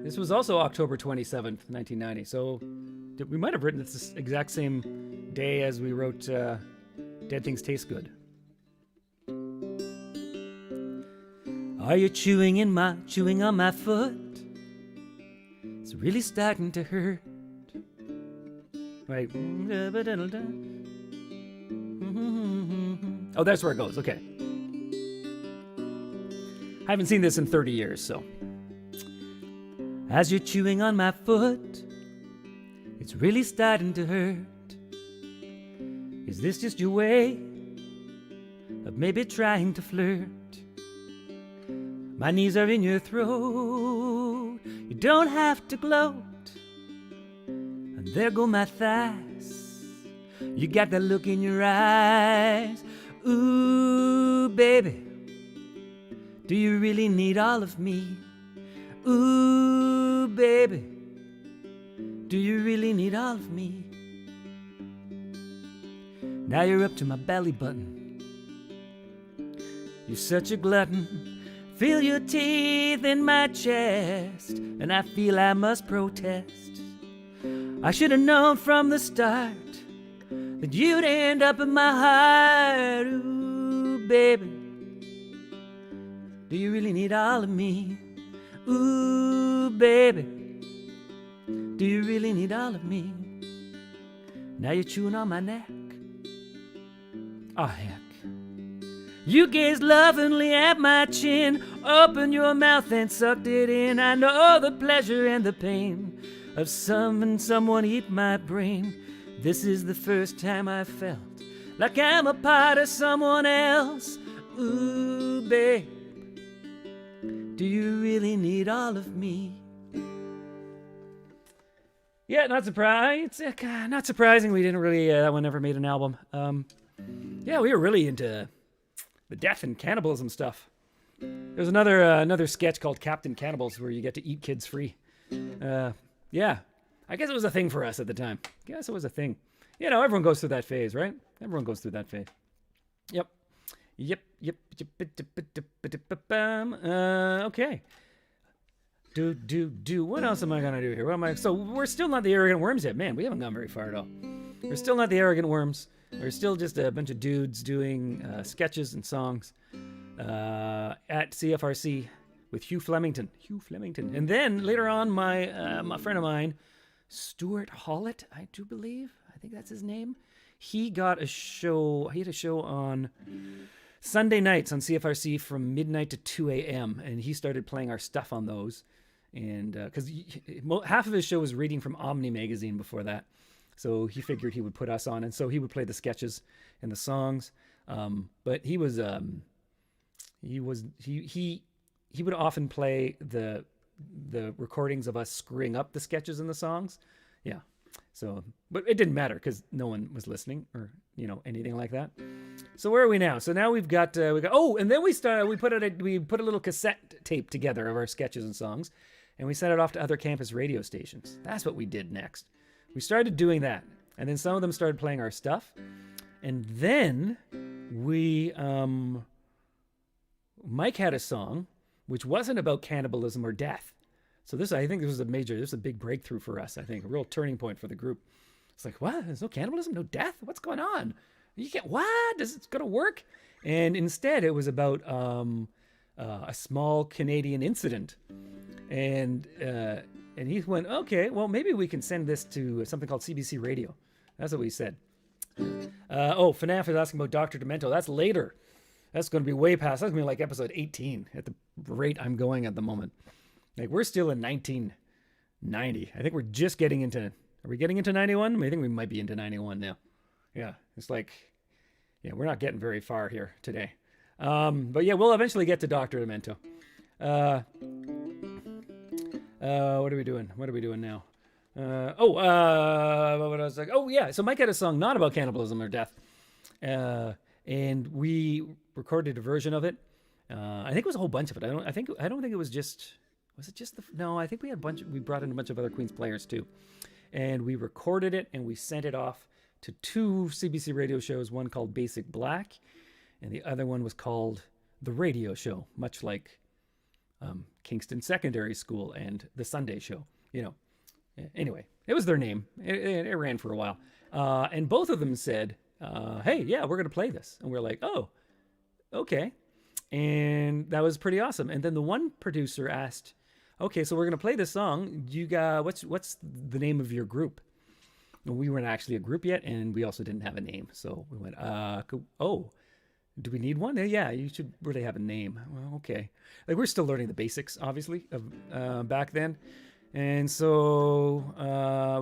Speaker 1: This was also October 27th, 1990. So we might have written this exact same day as we wrote Dead Things Taste Good. Are you chewing on my foot? It's really starting to hurt. Right. Oh, that's where it goes. Okay. I haven't seen this in 30 years, so. As you're chewing on my foot, it's really starting to hurt. Is this just your way of maybe trying to flirt? My knees are in your throat. You don't have to gloat. And there go my thighs. You got that look in your eyes. Ooh, baby, do you really need all of me? Ooh, baby, do you really need all of me? Now you're up to my belly button. You're such a glutton. Feel your teeth in my chest, and I feel I must protest. I should have known from the start that you'd end up in my heart. Ooh, baby, do you really need all of me? Ooh, baby, do you really need all of me? Now you're chewing on my neck. Oh, heck. You gazed lovingly at my chin, opened your mouth and sucked it in. I know the pleasure and the pain of someone eat my brain. This is the first time I felt like I'm a part of someone else. Ooh, babe, do you really need all of me? Yeah, not surprised. Not surprising we didn't really, that one never made an album. Yeah, we were really into the death and cannibalism stuff. There's another sketch called Captain Cannibals where you get to eat kids free. Yeah, I guess it was a thing for us at the time. Guess it was a thing. You know, everyone goes through that phase, right? Everyone goes through that phase. Yep. Okay. What else am I gonna do here? So we're still not the Arrogant Worms yet, man. We haven't gone very far at all. We're still not the Arrogant Worms. We're still just a bunch of dudes doing sketches and songs at CFRC with Hugh Flemington. And then later on, my friend of mine, Stuart Hollett, I do believe. I think that's his name. He got a show. He had a show on Sunday nights on CFRC from midnight to 2 a.m. And he started playing our stuff on those. And because half of his show was reading from Omni magazine before that. So he figured he would put us on, and so he would play the sketches and the songs. But he would often play the recordings of us screwing up the sketches and the songs. Yeah. So, but it didn't matter because no one was listening or anything like that. So where are we now? So now we got. Oh, and then we put a little cassette tape together of our sketches and songs, and we sent it off to other campus radio stations. That's what we did next. We started doing that, and then some of them started playing our stuff, and then Mike had a song which wasn't about cannibalism or death. So I think this was a big breakthrough for us. I think a real turning point for the group. It's like, what? There's no cannibalism, no death? What's going on? You can't. What? Is it gonna work? And instead, it was about a small Canadian incident, and he went, okay, well, maybe we can send this to something called CBC Radio. That's what we said. FNAF is asking about Dr. Demento. That's later. That's going to be way past. That's going to be like episode 18 at the rate I'm going at the moment. Like, we're still in 1990. I think we're just getting into... Are we getting into 91? I think we might be into 91 now. Yeah, it's like... Yeah, we're not getting very far here today. But yeah, we'll eventually get to Dr. Demento. What are we doing? What are we doing now? What I was like, oh yeah. So Mike had a song not about cannibalism or death, and we recorded a version of it. I think it was a whole bunch of it. I don't think it was just. Was it just the? No, I think we had we brought in a bunch of other Queens players too, and we recorded it and we sent it off to 2 CBC radio shows. One called Basic Black, and the other one was called The Radio Show, much like Kingston Secondary School and The Sunday Show. Anyway, it was their name. It ran for a while. And both of them said, hey, yeah, we're going to play this. And we're like, oh, okay. And that was pretty awesome. And then the one producer asked, okay, so we're going to play this song. You got, what's the name of your group? And we weren't actually a group yet, and we also didn't have a name. So we went, do we need one? Yeah, you should really have a name. Well, okay. Like, we're still learning the basics, obviously, of back then. And so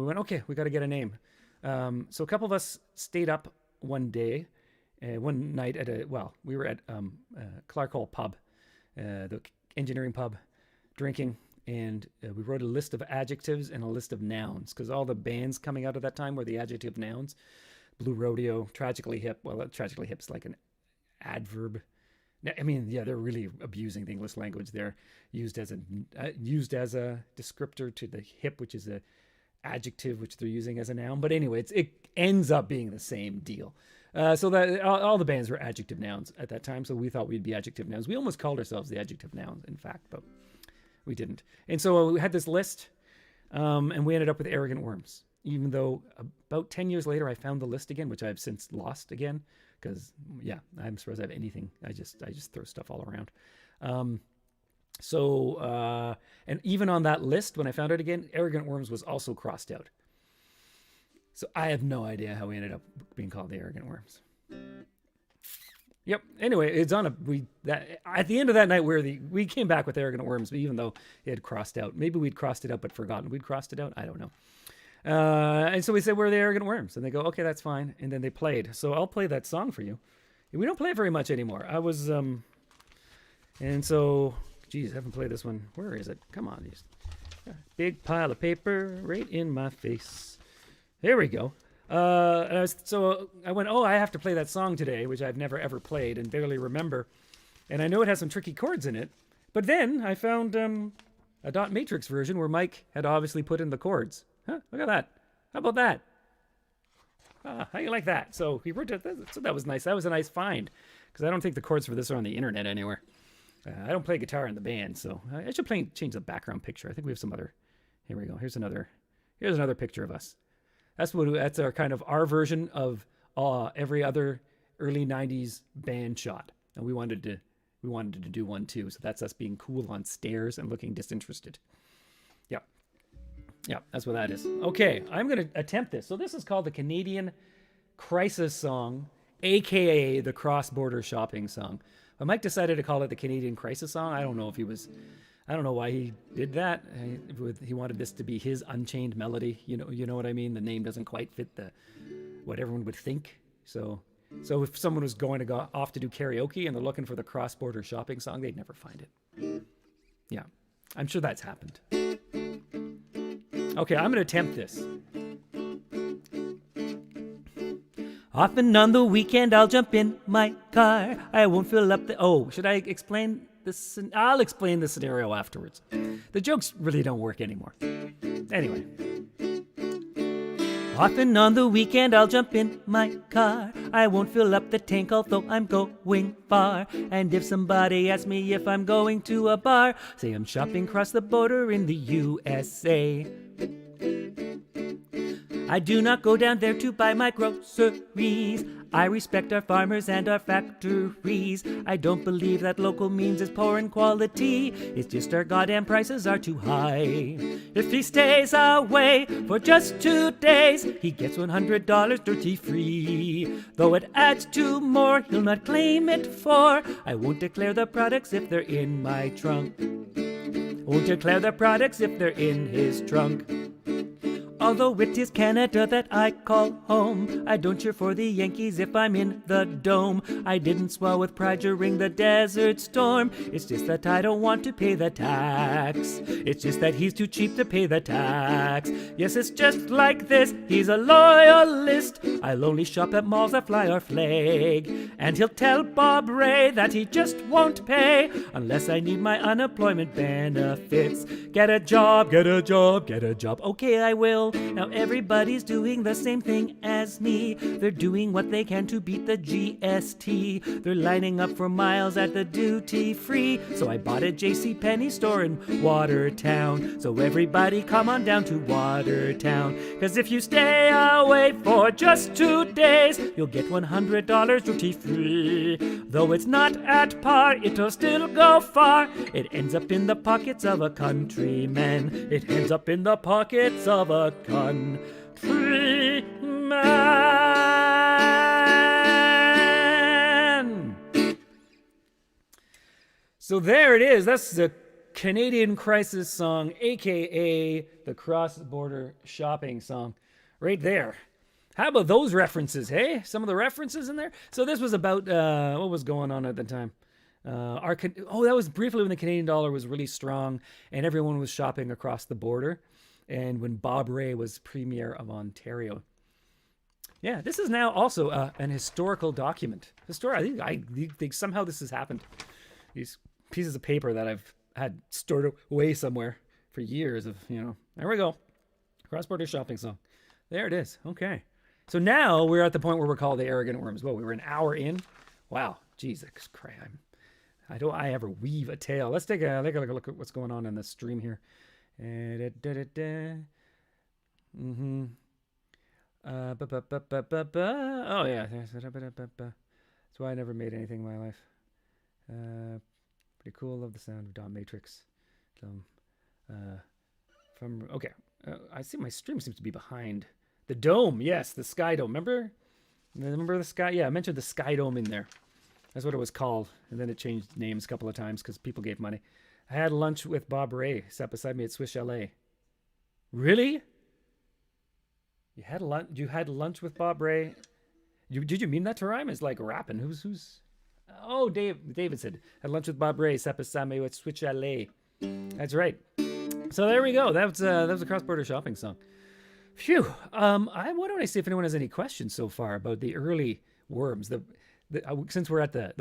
Speaker 1: we went, okay, we got to get a name. So a couple of us stayed up one night we were at Clark Hall Pub, the engineering pub, drinking, and we wrote a list of adjectives and a list of nouns because all the bands coming out of that time were the adjective nouns. Blue Rodeo, Tragically Hip. Well, Tragically Hip's like an adverb. I mean, yeah, they're really abusing the English language. They're used as a descriptor to the hip, which is a adjective, which they're using as a noun. But anyway, it ends up being the same deal. So that all the bands were adjective nouns at that time. So we thought we'd be adjective nouns. We almost called ourselves the adjective nouns, in fact, but we didn't. And so we had this list, and we ended up with Arrogant Worms. Even though about 10 years later, I found the list again, which I've since lost again. Because, yeah, I'm surprised I have anything. I just throw stuff all around. And even on that list, when I found it again, Arrogant Worms was also crossed out. So I have no idea how we ended up being called the Arrogant Worms. Yep. Anyway, it's on at the end of that night, we came back with Arrogant Worms, but even though it had crossed out, maybe we'd crossed it out but forgotten we'd crossed it out. I don't know. And so we said, we're the Arrogant Worms. And they go, okay, that's fine. And then they played. So I'll play that song for you. We don't play it very much anymore. And so, geez, I haven't played this one. Where is it? Come on. Big pile of paper right in my face. There we go. And I went, I have to play that song today, which I've never ever played and barely remember. And I know it has some tricky chords in it. But then I found a dot matrix version where Mike had obviously put in the chords. Huh, look at that. How about that? How you like that? So he wrote it. So that was nice. That was a nice find because I don't think the chords for this are on the internet anywhere. I don't play guitar in the band, so I should change the background picture. I think we have some other. Here we go. Here's another picture of us. That's our kind of our version of every other early '90s band shot, and we wanted to do one too. So that's us being cool on stairs and looking disinterested. Yeah, that's what that is. Okay, I'm going to attempt this. So this is called the Canadian Crisis Song, a.k.a. the Cross-Border Shopping Song. But Mike decided to call it the Canadian Crisis Song. I don't know why he did that. He wanted this to be his Unchained melody. You know what I mean? The name doesn't quite fit what everyone would think. So if someone was going to go off to do karaoke and they're looking for the Cross-Border Shopping Song, they'd never find it. Yeah, I'm sure that's happened. Okay, I'm going to attempt this. Often on the weekend, I'll jump in my car. I won't fill up should I explain this? I'll explain the scenario afterwards. The jokes really don't work anymore. Anyway. Often on the weekend, I'll jump in my car. I won't fill up the tank, although I'm going far. And if somebody asks me if I'm going to a bar, say I'm shopping across the border in the USA. I do not go down there to buy my groceries. I respect our farmers and our factories. I don't believe that local means is poor in quality. It's just our goddamn prices are too high. If he stays away for just 2 days, he gets $100 dirty free. Though it adds 2 more, he'll not claim it for. I won't declare the products if they're in my trunk. Won't declare the products if they're in his trunk. Although it is Canada that I call home, I don't cheer for the Yankees if I'm in the dome. I didn't swell with pride during the Desert Storm. It's just that I don't want to pay the tax. It's just that he's too cheap to pay the tax. Yes, it's just like this. He's a loyalist. I'll only shop at malls that fly our flag. And he'll tell Bob Ray that he just won't pay unless I need my unemployment benefits. Get a job, get a job, get a job. Okay, I will. Now everybody's doing the same thing as me. They're doing what they can to beat the GST. They're lining up for miles at the duty free. So I bought a JCPenney store in Watertown. So everybody come on down to Watertown. Cause if you stay away for just 2 days, you'll get $100 duty free. Though it's not at par, it'll still go far. It ends up in the pockets of a countryman. It ends up in the pockets of a countryman. So there it is. That's the Canadian Crisis Song, aka the Cross-Border Shopping Song, right there. How about those references, hey? Some of the references in there. So this was about what was going on at the time. That was briefly when the Canadian dollar was really strong and everyone was shopping across the border, and when Bob Rae was Premier of Ontario. Yeah, this is now also an historical document. I think somehow this has happened. These pieces of paper that I've had stored away somewhere for years of, there we go. Cross-border shopping song. There it is. Okay. So now we're at the point where we're called the Arrogant Worms. Well, we were an hour in. Wow. Jesus Christ. I ever weave a tale. Let's take a look at what's going on in the stream here. Mm-hmm. Oh, yeah. That's why I never made anything in my life. Pretty cool. Love the sound of Dot Matrix. Okay. I see my stream seems to be behind the dome. Yes, the Sky Dome. Remember the Sky? Yeah, I mentioned the Sky Dome in there. That's what it was called. And then it changed names a couple of times because people gave money. I had lunch with Bob Rae. Sat beside me at Swiss Chalet. Really? You had lunch with Bob Rae? Did you mean that to rhyme? It's like rapping. Who's? Oh, David said, had lunch with Bob Rae. Sat beside me at Swiss Chalet. That's right. So there we go. That was a cross-border shopping song. Phew. Why don't I see if anyone has any questions so far about the early worms? Since we're at the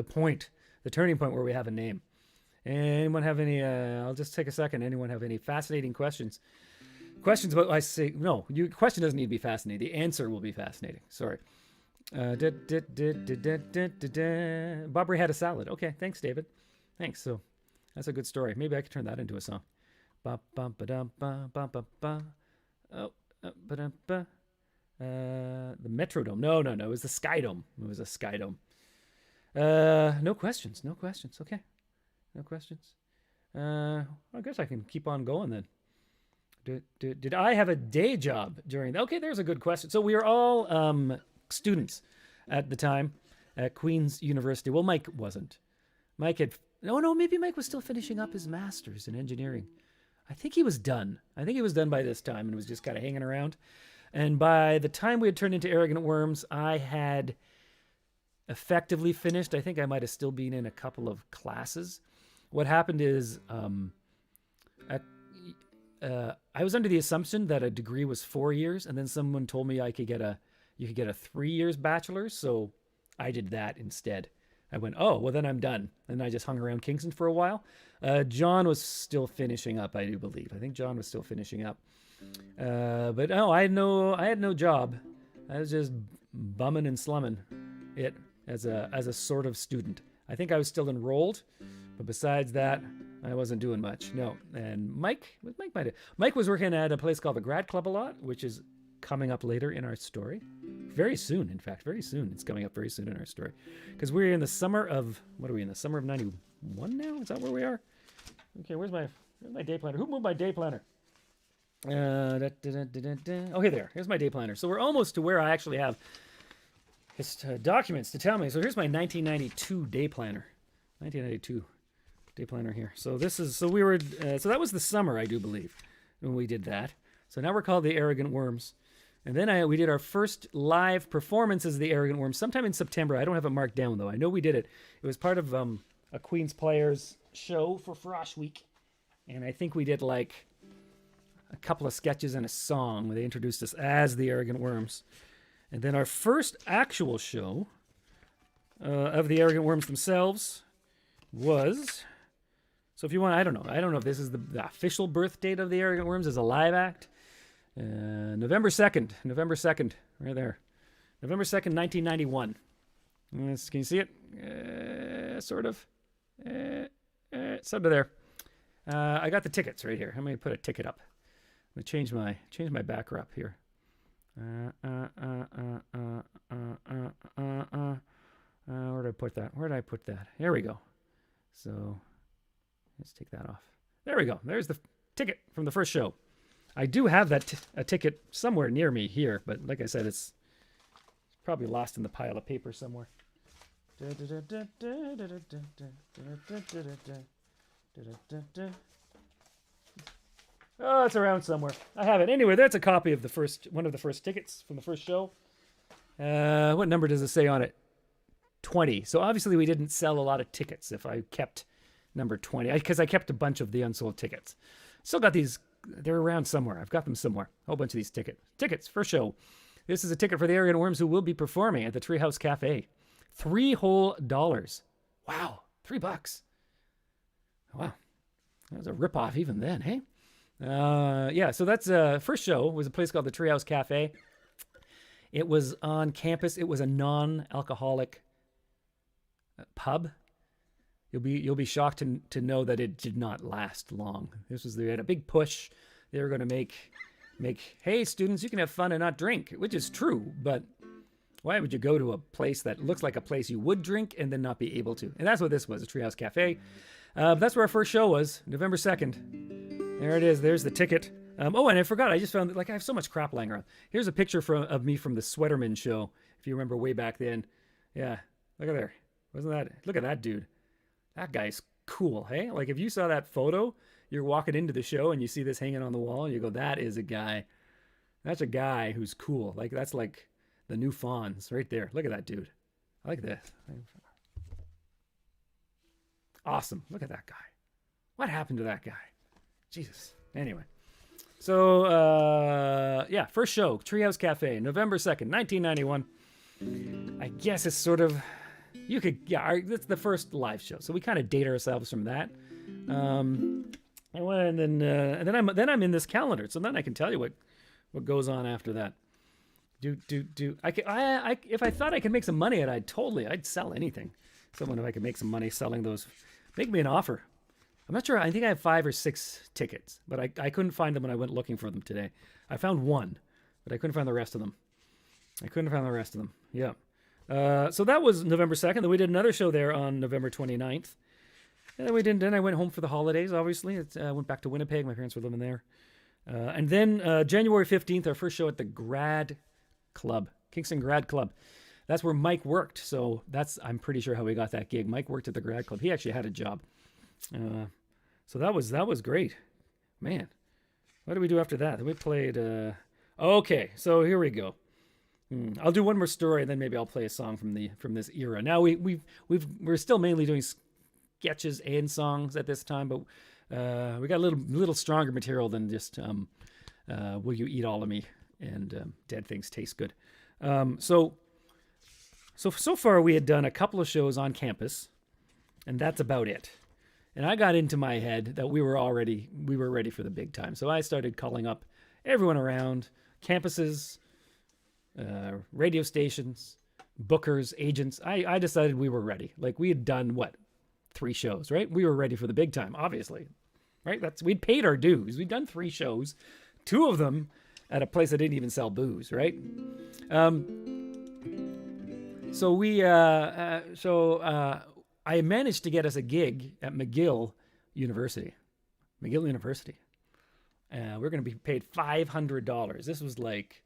Speaker 1: turning point where we have a name. Anyone have any? I'll just take a second. Anyone have any fascinating questions? Questions about? Your question doesn't need to be fascinating. The answer will be fascinating. Sorry. Bob Rae had a salad. Okay, thanks, David. Thanks. So that's a good story. Maybe I could turn that into a song. The Metrodome. No. It was the Sky Dome. No questions. Okay. No questions. I guess I can keep on going then. Did I have a day job during? Okay, there's a good question. So we were all students at the time at Queen's University. Well, Mike wasn't. Maybe Mike was still finishing up his master's in engineering. I think he was done. By this time and was just kind of hanging around. And by the time we had turned into Arrogant Worms, I had effectively finished. I think I might have still been in a couple of classes. What happened is I was under the assumption that a degree was 4 years, and then someone told me you could get a 3 years bachelor's, so I did that instead. I went, oh, well, then I'm done. And I just hung around Kingston for a while. John was still finishing up, I do believe. I think John was still finishing up. But no, I had no job. I was just bumming and slumming it as a sort of student. I think I was still enrolled, but besides that, I wasn't doing much. No. And Mike was working at a place called the Grad Club a lot, which is coming up later in our story. Very soon, in fact, very soon. It's coming up very soon in our story. Because we're in the summer of, what are we in, the summer of 91 now? Is that where we are? Okay, where's my day planner? Who moved my day planner? Okay, there. Here's my day planner. So we're almost to where I actually have documents to tell me. So here's my 1992 day planner. 1992 day planner here. So that was the summer, I do believe, when we did that. So now we're called the Arrogant Worms. And then we did our first live performance as the Arrogant Worms sometime in September. I don't have it marked down, though. I know we did it. It was part of a Queen's Players show for Frosh Week. And I think we did like a couple of sketches and a song where they introduced us as the Arrogant Worms. And then our first actual show of the Arrogant Worms themselves was... So if you want, I don't know if this is the official birth date of the Arrogant Worms as a live act. November 2nd, right there. November 2nd, 1991. Can you see it? Sort of. It's under there. I got the tickets right here. I'm going to put a ticket up. I'm going to change my backdrop here. Where did I put that? Here we go. So let's take that off. There we go. There's the ticket from the first show. I do have that a ticket somewhere near me here, but like I said, it's probably lost in the pile of paper somewhere. Oh, it's around somewhere. I have it. Anyway, that's a copy of one of the first tickets from the first show. What number does it say on it? 20. So obviously we didn't sell a lot of tickets if I kept number 20, because I kept a bunch of the unsold tickets. Still got these. They're around somewhere. I've got them somewhere. A whole bunch of these tickets for show. This is a ticket for the Arrogant Worms, who will be performing at the Treehouse Cafe. $3 whole. Wow, $3. Wow, that was a ripoff even then, hey? Yeah, so that's first show was a place called the Treehouse Cafe. It was on campus. It was a non-alcoholic pub. You'll be shocked to know that it did not last long. They had a big push. They were going to make hey students, you can have fun and not drink, which is true, but why would you go to a place that looks like a place you would drink and then not be able to? And that's what this was, a Treehouse Cafe. That's where our first show was, November 2nd. There it is. There's the ticket. Oh, and I forgot. I just found, I have so much crap lying around. Here's a picture of me from the Sweaterman show, if you remember way back then. Yeah, look at there. Look at that dude. That guy's cool, hey? Like, if you saw that photo, you're walking into the show and you see this hanging on the wall, and you go, that is a guy. That's a guy who's cool. Like, that's like the new Fonz right there. Look at that dude. I like this. Awesome. Look at that guy. What happened to that guy? Jesus. Anyway. So, yeah, first show, Treehouse Cafe, November 2nd, 1991. I guess it's sort of, that's the first live show. So we kind of date ourselves from that. And then I'm in this calendar. So then I can tell you what goes on after that. If I thought I could make some money at it, I'd sell anything. Someone, if I could make some money selling those, make me an offer. I'm not sure. I think I have 5 or 6 tickets, but I couldn't find them when I went looking for them today. I found one, but I couldn't find the rest of them. Yeah. So that was November 2nd. Then we did another show there on November 29th. And then I went home for the holidays, obviously. I went back to Winnipeg. My parents were living there. And then January 15th, our first show at the Grad Club, Kingston Grad Club. That's where Mike worked. So I'm pretty sure how we got that gig. Mike worked at the Grad Club. He actually had a job. So that was great. Man, what did we do after that? Then we played, okay, so here we go. I'll do one more story and then maybe I'll play a song from this era. Now we're still mainly doing sketches and songs at this time, but we got a little stronger material than just Will You Eat All of Me and Dead Things Taste Good. So far we had done a couple of shows on campus, and that's about it. And I got into my head that we were ready for the big time. So I started calling up everyone around, campuses, radio stations, bookers, agents. I decided we were ready. Like, we had done 3 shows, right? We were ready for the big time, obviously, right? We'd paid our dues. We'd done 3 shows, 2 of them at a place that didn't even sell booze, right? I managed to get us a gig at McGill University. We're going to be paid $500. This was like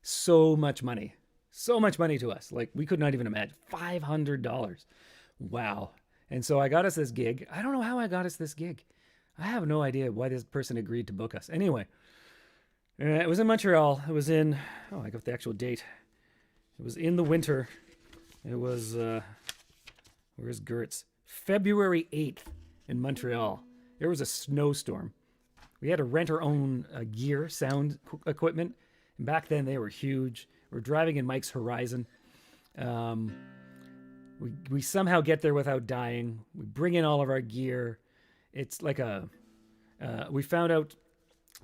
Speaker 1: so much money to us. Like, we could not even imagine. $500. Wow. And so I got us this gig. I don't know how I got us this gig. I have no idea why this person agreed to book us. Anyway, it was in Montreal. It was in, I got the actual date. It was in the winter. It was, where's Gertz? February 8th in Montreal. There was a snowstorm. We had to rent our own gear, sound equipment. And back then they were huge. We're driving in Mike's Horizon. We somehow get there without dying. We bring in all of our gear. It's like we found out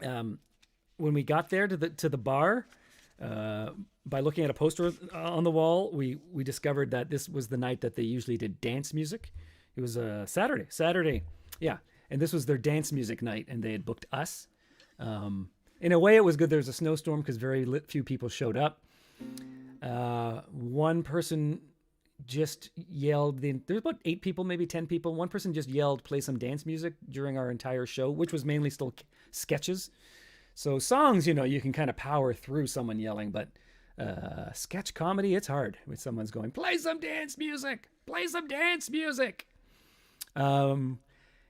Speaker 1: when we got there to the bar, by looking at a poster on the wall, we discovered that this was the night that they usually did dance music. It was a Saturday. Yeah. And this was their dance music night, and they had booked us. In a way, it was good. There was a snowstorm because very few people showed up. One person just yelled. There's about 8 people, maybe 10 people. One person just yelled, "Play some dance music" during our entire show, which was mainly still sketches. So songs, you can kind of power through someone yelling, but sketch comedy, it's hard when someone's going, "Play some dance music, play some dance music."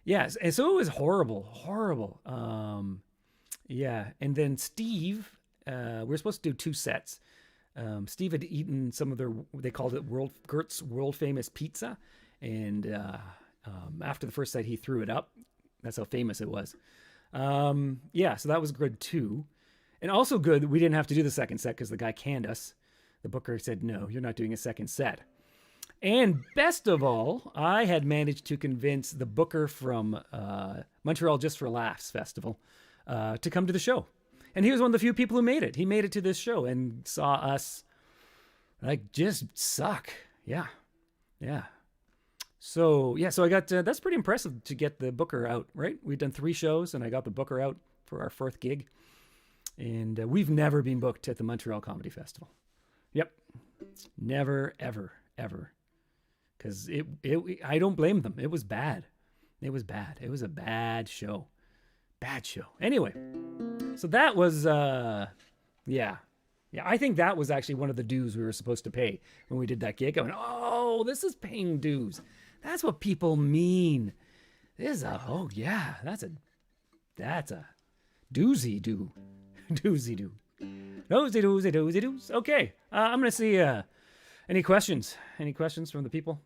Speaker 1: Yes, and so it was horrible. Yeah, and then Steve, we were supposed to do 2 sets. Steve had eaten some of they called it Gert's world famous pizza. And after the first set, he threw it up. That's how famous it was. Yeah, so that was good too. And also good that we didn't have to do the second set because the guy canned us. The booker said, no, you're not doing a second set. And best of all, I had managed to convince the booker from Montreal Just for Laughs Festival to come to the show. And he was one of the few people who made it. He made it to this show and saw us like just suck. Yeah. So I got, that's pretty impressive to get the booker out, right? We've done 3 shows and I got the booker out for our 4th gig. And we've never been booked at the Montreal Comedy Festival. Yep. Never, ever, ever. Because I don't blame them. It was bad. It was a bad show. Anyway, so that was, yeah, I think that was actually one of the dues we were supposed to pay when we did that gig. I went, oh, this is paying dues. That's what people mean. That's a doozy do. Doozy do. Doozy doos. Okay, I'm going to see any questions. Any questions from the people?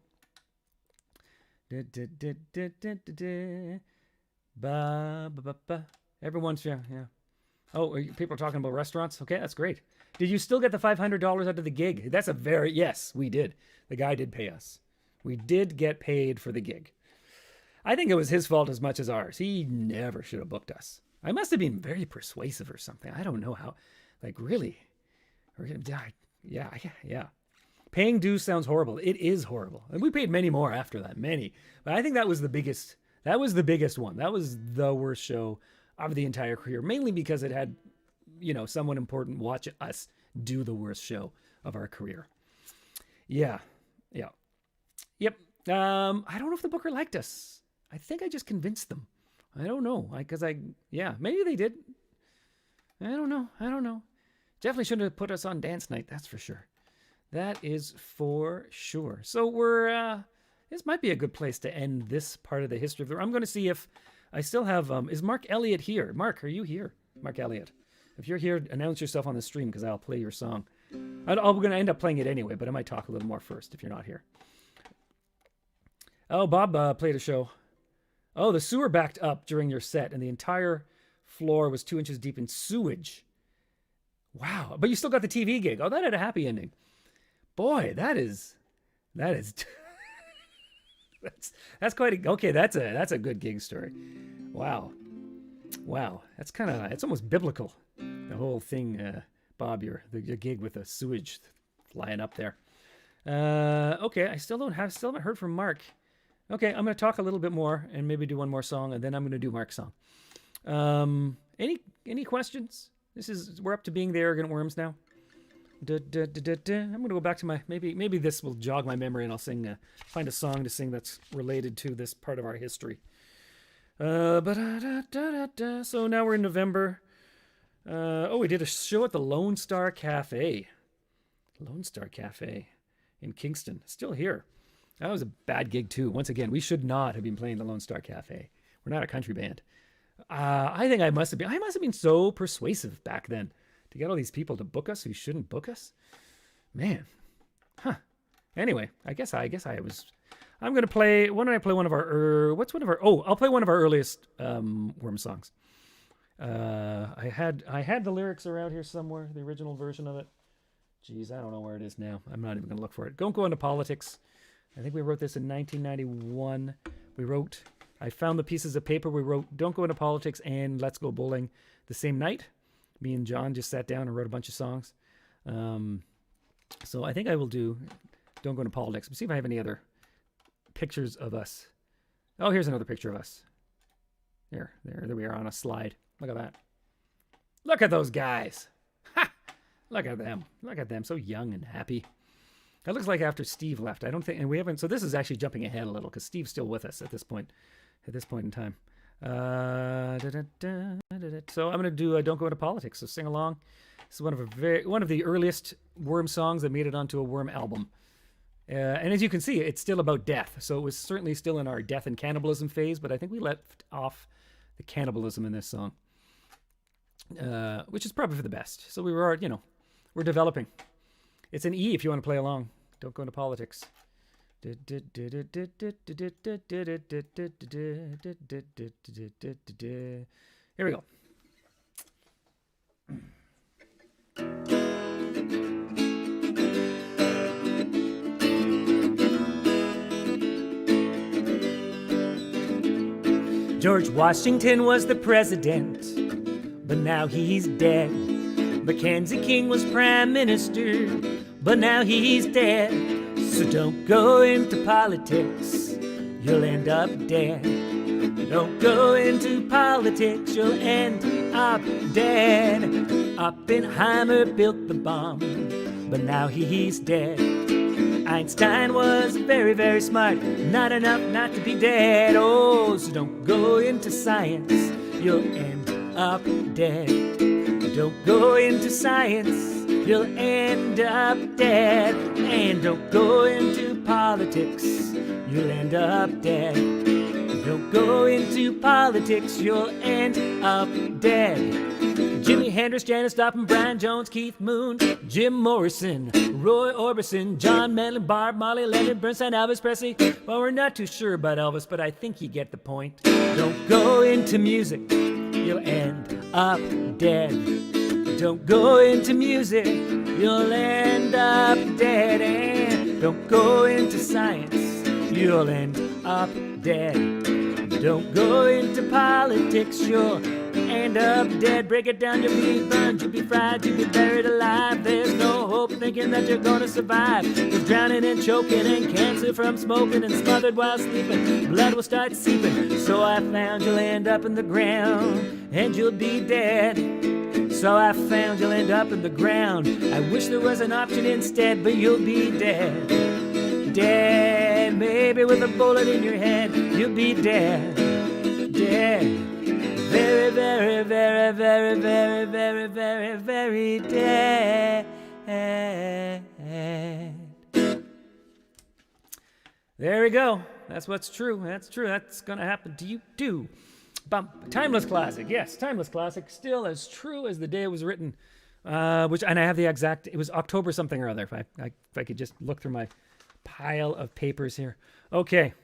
Speaker 1: Everyone's, yeah. Oh, people are talking about restaurants? Okay, that's great. Did you still get the $500 out of the gig? Yes, we did. The guy did pay us. We did get paid for the gig. I think it was his fault as much as ours. He never should have booked us. I must have been very persuasive or something. I don't know how. Like, really? Yeah. Paying dues sounds horrible. It is horrible. And we paid many more after that. Many. But I think that was the biggest. That was the biggest one. That was the worst show of the entire career. Mainly because it had, someone important watch us do the worst show of our career. Yeah. Yep. I don't know if the booker liked us. I think I just convinced them. I don't know. Maybe they did. I don't know. Definitely shouldn't have put us on dance night. That's for sure. That is for sure. So this might be a good place to end this part of the history of I'm going to see if I still have, is Mark Elliott here? Mark, are you here? Mark Elliott. If you're here, announce yourself on the stream because I'll play your song. I'm going to end up playing it anyway, but I might talk a little more first if you're not here. Oh, Bob played a show. Oh, the sewer backed up during your set and the entire floor was 2 inches deep in sewage. Wow. But you still got the TV gig. Oh, that had a happy ending. Boy, that is that's quite okay. That's a good gig story. Wow. That's it's almost biblical. The whole thing, Bob, your gig with the sewage flying up there. Okay. I still haven't heard from Mark. Okay. I'm going to talk a little bit more and maybe do one more song and then I'm going to do Mark's song. Any questions? We're up to being the arrogant worms now. I'm going to go back to my, maybe this will jog my memory and I'll find a song to sing that's related to this part of our history. So now we're in November. We did a show at the Lone Star Cafe. Lone Star Cafe in Kingston. Still here. That was a bad gig too. Once again, we should not have been playing the Lone Star Cafe. We're not a country band. I think I must have been so persuasive back then to get all these people to book us who shouldn't book us. Man. Huh. Anyway, I guess I was. I'm going to play. Why don't I play one of our. I'll play one of our earliest Worm songs. I had the lyrics around here somewhere, the original version of it. Jeez, I don't know where it is now. I'm not even going to look for it. Don't Go Into Politics. I think we wrote this in 1991. I found the pieces of paper. We wrote Don't Go Into Politics and Let's Go Bowling the same night. Me and John just sat down and wrote a bunch of songs. So I think I will do Don't Go Into Politics. Let's see if I have any other pictures of us. Oh, here's another picture of us. There we are on a slide. Look at that. Look at those guys. Ha! Look at them. So young and happy. That looks like after Steve left. I don't think, and we haven't, so this is actually jumping ahead a little because Steve's still with us at this point in time. So I'm going to do Don't Go Into Politics. So sing along. This is one of the earliest Worm songs that made it onto a Worm album. And as you can see, it's still about death. So it was certainly still in our death and cannibalism phase, but I think we left off the cannibalism in this song, which is probably for the best. So we're developing. It's an E if you want to play along. Don't go into politics. Here we go. George Washington was the president, but now he's dead. Mackenzie King was prime minister, but now he's dead. So don't go into politics, you'll end up dead. Don't go into politics, you'll end up dead. Oppenheimer built the bomb, but now he's dead. Einstein was very, very smart, not enough not to be dead. Oh, so don't go into science, you'll end up dead. Don't go into science, you'll end up dead. And don't go into politics, you'll end up dead. Don't go into politics, you'll end up dead. Jimi Hendrix, Janis Joplin, Brian Jones, Keith Moon, Jim Morrison, Roy Orbison, John Maynard, Barb Marley, Leonard Bernstein, Elvis Presley. Well, we're not too sure about Elvis, but I think you get the point. Don't go into music, you'll end up dead. Don't go into music, you'll end up dead. And don't go into science, you'll end up dead. Don't go into politics, you'll end up dead. Break it down, you'll be burned, you'll be fried, you'll be buried alive. There's no hope thinking that you're gonna survive. There's drowning and choking and cancer from smoking and smothered while sleeping. Blood will start seeping. So I found you'll end up in the ground and you'll be dead. So I found you'll end up in the ground. I wish there was an option instead, but you'll be dead. Dead, maybe with a bullet in your head. You'll be dead. Dead. Very, very, very, very, very, very, very, very dead. There we go. That's what's true. That's true. That's going to happen to you too. Timeless classic. Yes, timeless classic. Still as true as the day it was written. And I have the exact, it was October something or other. If I could just look through my pile of papers here. Okay.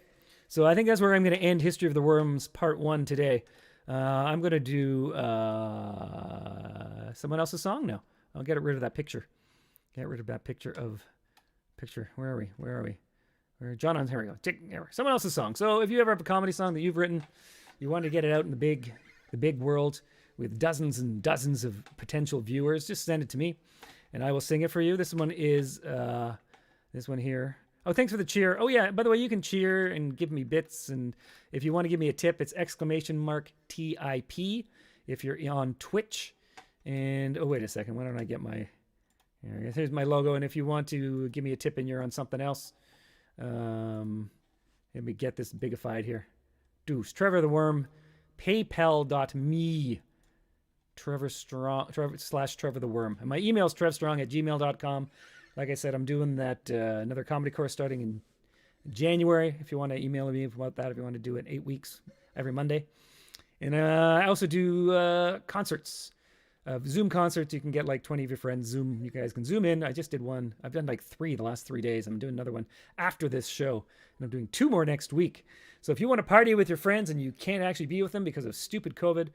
Speaker 1: So I think that's where I'm going to end History of the Worms Part 1 today. I'm going to do someone else's song now. I'll get rid of that picture. Get rid of that picture. Where are we? Here we go. Someone else's song. So if you ever have a comedy song that you've written, you want to get it out in the big world with dozens and dozens of potential viewers, just send it to me and I will sing it for you. This one is this one here. Oh, thanks for the cheer. Oh, yeah. By the way, you can cheer and give me bits. And if you want to give me a tip, it's !TIP if you're on Twitch. And, oh, wait a second. Why don't I get my... Here's my logo. And if you want to give me a tip and you're on something else, let me get this bigified here. Deuce. Trevor the Worm. PayPal.me. Trevor the Worm. And my email is trevstrong@gmail.com. Like I said, I'm doing that another comedy course starting in January. If you want to email me about that, if you want to do it 8 weeks every Monday. And I also do concerts, Zoom concerts. You can get like 20 of your friends. Zoom, you guys can Zoom in. I just did one. I've done like 3 the last 3 days. I'm doing another one after this show. And I'm doing 2 more next week. So if you want to party with your friends and you can't actually be with them because of stupid COVID,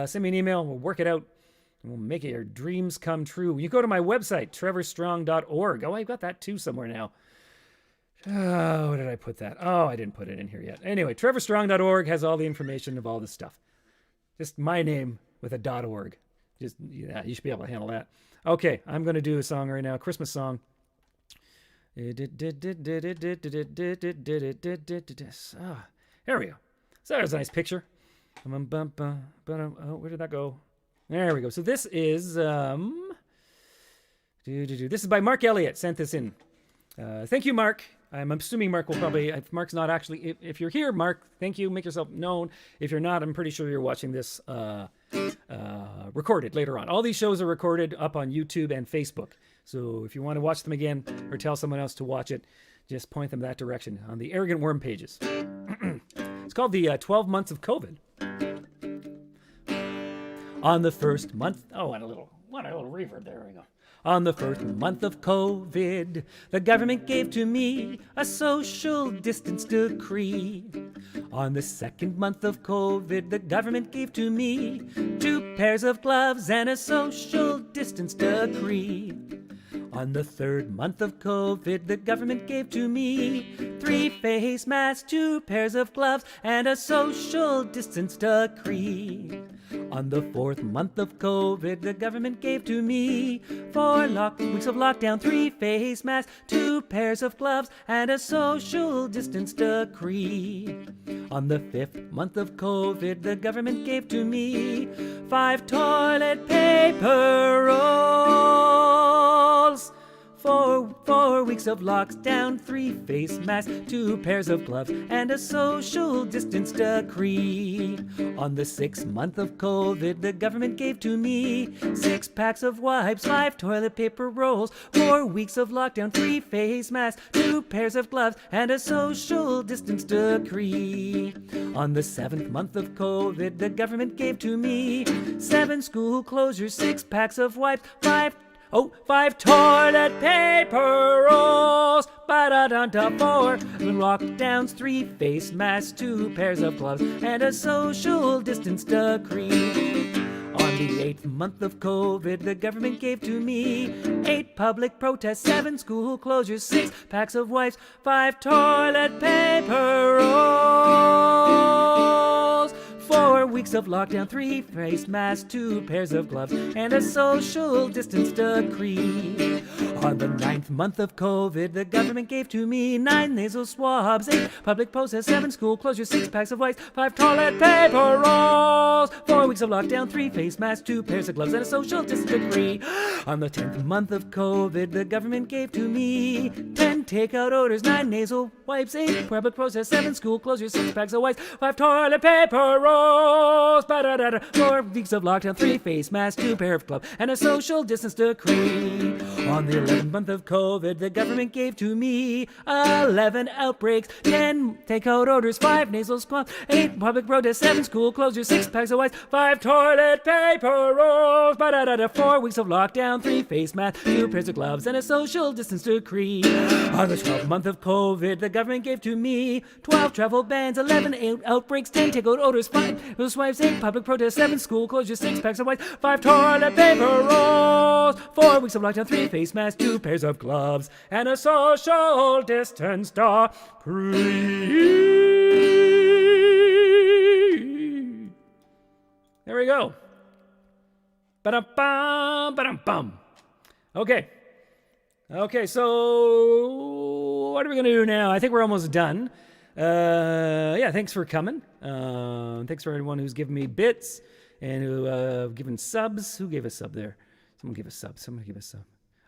Speaker 1: send me an email and we'll work it out. And we'll make your dreams come true. You go to my website, trevorstrong.org. Oh, I've got that too somewhere now. Oh, where did I put that? Oh, I didn't put it in here yet. Anyway, trevorstrong.org has all the information of all this stuff. Just my name with a .org. Just, yeah, you should be able to handle that. Okay, I'm going to do a song right now, a Christmas song. Oh, here we go. So there's a nice picture. Oh, where did that go? There we go. So this is this is by Mark Elliott. Sent this in. Thank you, Mark. I'm assuming Mark will probably, if Mark's not actually, if you're here, Mark, thank you. Make yourself known. If you're not, I'm pretty sure you're watching this recorded later on. All these shows are recorded up on YouTube and Facebook. So if you want to watch them again or tell someone else to watch it, just point them that direction on the Arrogant Worm pages. It's called the 12 Months of COVID. On the first month, what on, a little reverb. There we go. On the first month of COVID, the government gave to me a social distance decree. On the second month of COVID, the government gave to me 2 pairs of gloves and a social distance decree. On the third month of COVID, the government gave to me 3 face masks, 2 pairs of gloves, and a social distance decree. On the fourth month of COVID, the government gave to me 4 weeks of lockdown, 3 face masks, 2 pairs of gloves, and a social distance decree. On the 5th month of COVID, the government gave to me 5 toilet paper rolls. 4 weeks of lockdown, 3 face masks, 2 pairs of gloves, and a social distance decree. On the 6th month of COVID, the government gave to me 6 packs of wipes, 5 toilet paper rolls, 4 weeks of lockdown, 3 face masks, 2 pairs of gloves, and a social distance decree. On the 7th month of COVID, the government gave to me 7 school closures, 6 packs of wipes, 5 toilet paper rolls, 4 lockdowns, 3 face masks, 2 pairs of gloves, and a social distance decree. On the 8th month of COVID, the government gave to me 8 public protests, 7 school closures, 6 packs of wipes, 5 toilet paper rolls. 4 weeks of lockdown, 3 face masks, 2 pairs of gloves, and a social distance decree. On the 9th month of COVID, the government gave to me 9 nasal swabs, 8 public protests, 7 school closures, 6 packs of wipes, 5 toilet paper rolls. 4 weeks of lockdown, 3 face masks, 2 pairs of gloves, and a social distance decree. On the 10th month of COVID, the government gave to me 10 takeout orders, 9 nasal wipes, 8 public protests, 7 school closures, 6 packs of wipes, 5 toilet paper rolls. 4 weeks of lockdown, 3 face masks, 2 pair of gloves, and a social distance decree. On the 11th month of COVID, the government gave to me 11 outbreaks, 10 takeout orders, 5 nasal swabs, 8 public protests, 7 school closures, 6 packs of wipes, 5 toilet paper rolls. 4 weeks of lockdown, 3 face masks, 2 pairs of gloves, and a social distance decree. On the 12th month of COVID, the government gave to me 12 travel bans, 11 outbreaks, 10 takeout orders, 5 nasal swabs, 8 public protests, 7 school closures, 6 packs of wipes, 5 toilet paper rolls. 4 weeks of lockdown, 3 face masks, 2 pairs of gloves, and a social distance decree. There we go. Ba-dum-bum, ba-dum-bum. Okay, so what are we going to do now? I think we're almost done. Thanks for coming. Thanks for everyone who's given me bits and who given subs. Who gave a sub there? Someone gave a sub.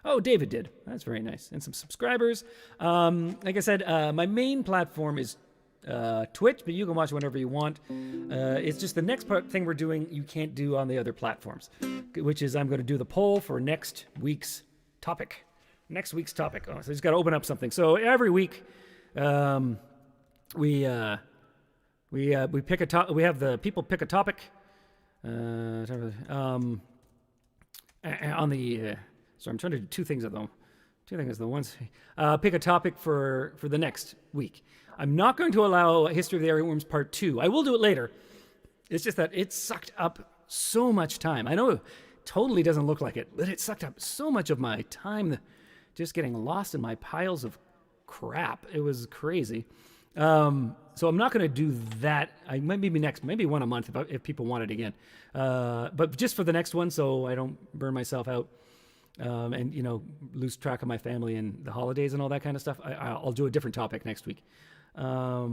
Speaker 1: Oh, David did. That's very nice. And some subscribers. Like I said, my main platform is Twitch, but you can watch whenever you want. It's just the next thing we're doing you can't do on the other platforms, which is I'm going to do the poll for next week's topic. Oh, so I just got to open up something. So every week, we pick a topic. We have the people pick a topic. On the so I'm trying to do 2 things at them. 2 things at once. Pick a topic for the next week. I'm not going to allow History of the Airworms Part 2. I will do it later. It's just that it sucked up so much time. I know it totally doesn't look like it, but it sucked up so much of my time just getting lost in my piles of crap. It was crazy. So I'm not going to do that. Maybe one a month if people want it again. But just for the next one, so I don't burn myself out. And lose track of my family and the holidays and all that kind of stuff. I'll do a different topic next week. I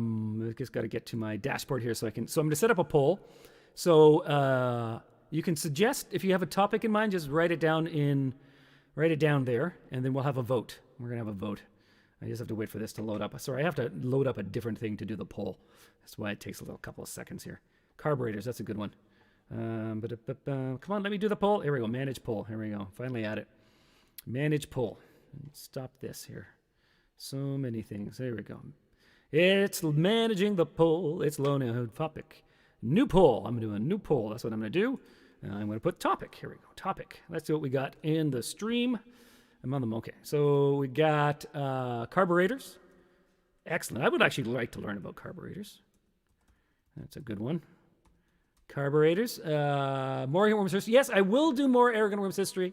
Speaker 1: just got to get to my dashboard here so I'm going to set up a poll. So you can suggest if you have a topic in mind, just write it down there, and then we'll have a vote. We're gonna have a vote. I just have to wait for this to load up. Sorry, I have to load up a different thing to do the poll. That's why it takes a couple of seconds here. Carburetors, that's a good one. Come on, let me do the poll. Here we go. Manage poll. Here we go. Finally at it. Manage poll. Stop this here. So many things. There we go. It's managing the poll. It's loading a topic. New poll. I'm going to do a new poll. That's what I'm going to do. I'm going to put topic. Here we go. Topic. Let's see what we got in the stream. I'm on them. Okay. So we got carburetors. Excellent. I would actually like to learn about carburetors. That's a good one. Carburetors. More Arrogant Worms history. Yes, I will do more Arrogant Worms history,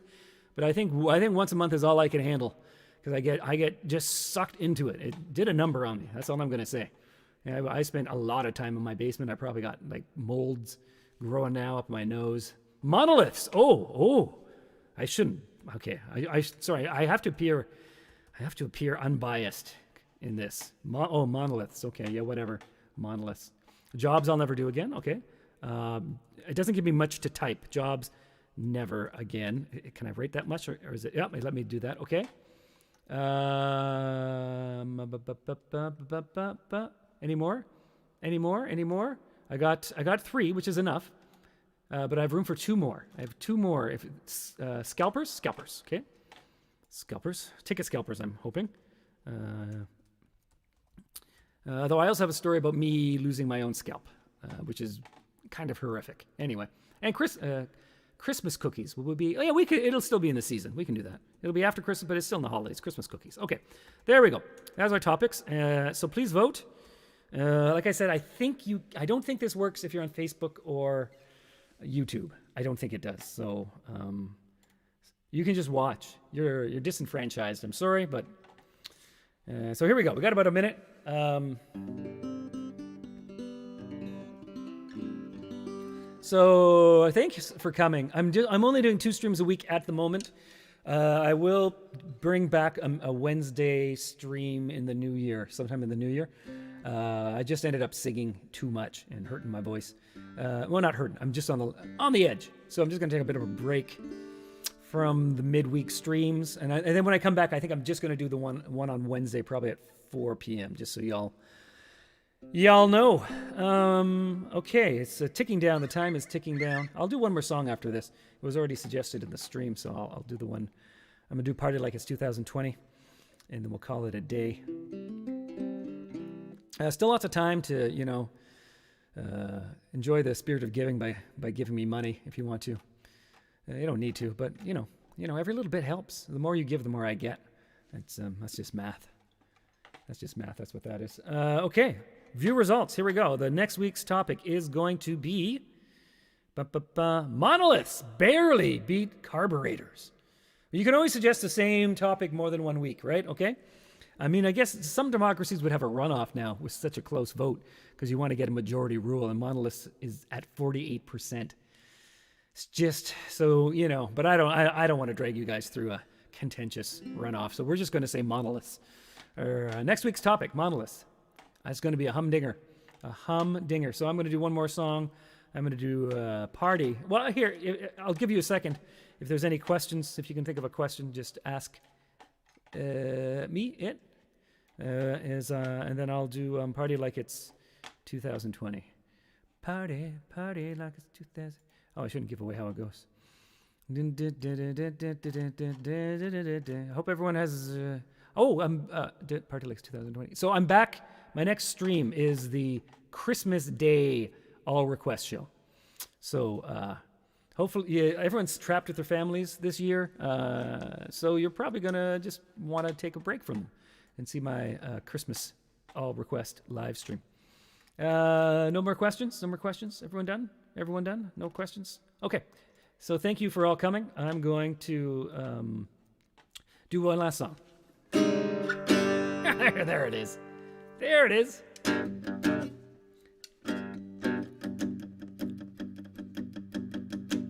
Speaker 1: but I think once a month is all I can handle because I get just sucked into it. It did a number on me. That's all I'm going to say. I spent a lot of time in my basement. I probably got like molds growing now up my nose. Monoliths. Oh, I shouldn't. Okay, sorry. I have to appear unbiased in this. Monoliths. Okay, yeah, whatever. Monoliths. Jobs I'll never do again. Okay. It doesn't give me much to type. Jobs, never again. Can I write that much, or is it? Yeah, let me do that. Okay. Any more? I got 3, which is enough. But I have room for 2 more. I have 2 more. If it's, scalpers. Okay. Scalpers. Ticket scalpers. I'm hoping. Though I also have a story about me losing my own scalp, which is kind of horrific. Anyway, and Christmas cookies will be. Oh yeah, we could. It'll still be in the season. We can do that. It'll be after Christmas, but it's still in the holidays. Christmas cookies. Okay, there we go. That's our topics. So please vote. Like I said, I don't think this works if you're on Facebook or YouTube. I don't think it does. So you can just watch. You're disenfranchised. I'm sorry, but so here we go. We got about a minute. So thanks for coming. I'm only doing 2 streams a week at the moment. I will bring back a Wednesday stream in the new year, sometime in the new year. I just ended up singing too much and hurting my voice. Well, not hurting. I'm just on the edge. So I'm just going to take a bit of a break from the midweek streams, and then when I come back, I think I'm just going to do the one on Wednesday, probably at 4 p.m. Just so y'all know. Okay, it's ticking down. The time is ticking down. I'll do one more song after this. It was already suggested in the stream, so I'll do the one. I'm gonna do Party Like It's 2020, and then we'll call it a day. Still lots of time to enjoy the spirit of giving by giving me money if you want to. You don't need to, but every little bit helps. The more you give, the more I get. That's just math. That's just math. That's what that is. Okay. View results. Here we go. The next week's topic is going to be monoliths barely beat carburetors. You can always suggest the same topic more than 1 week, right? Okay. I mean, I guess some democracies would have a runoff now with such a close vote because you want to get a majority rule, and monoliths is at 48%. It's just so, but I don't want to drag you guys through a contentious runoff. So we're just going to say monoliths. Next week's topic, monoliths. It's going to be a humdinger. So I'm going to do one more song. I'm going to do Party. Well, here, I'll give you a second. If there's any questions, if you can think of a question, just ask me it. And then I'll do Party Like It's 2020. Party like it's 2000. Oh, I shouldn't give away how it goes. I hope everyone has... Party Like It's 2020. So I'm back. My next stream is the Christmas Day all request show. So hopefully everyone's trapped with their families this year. So you're probably going to just want to take a break from them and see my Christmas all request live stream. No more questions? Everyone done? No questions? Okay. So thank you for all coming. I'm going to do one last song. There it is.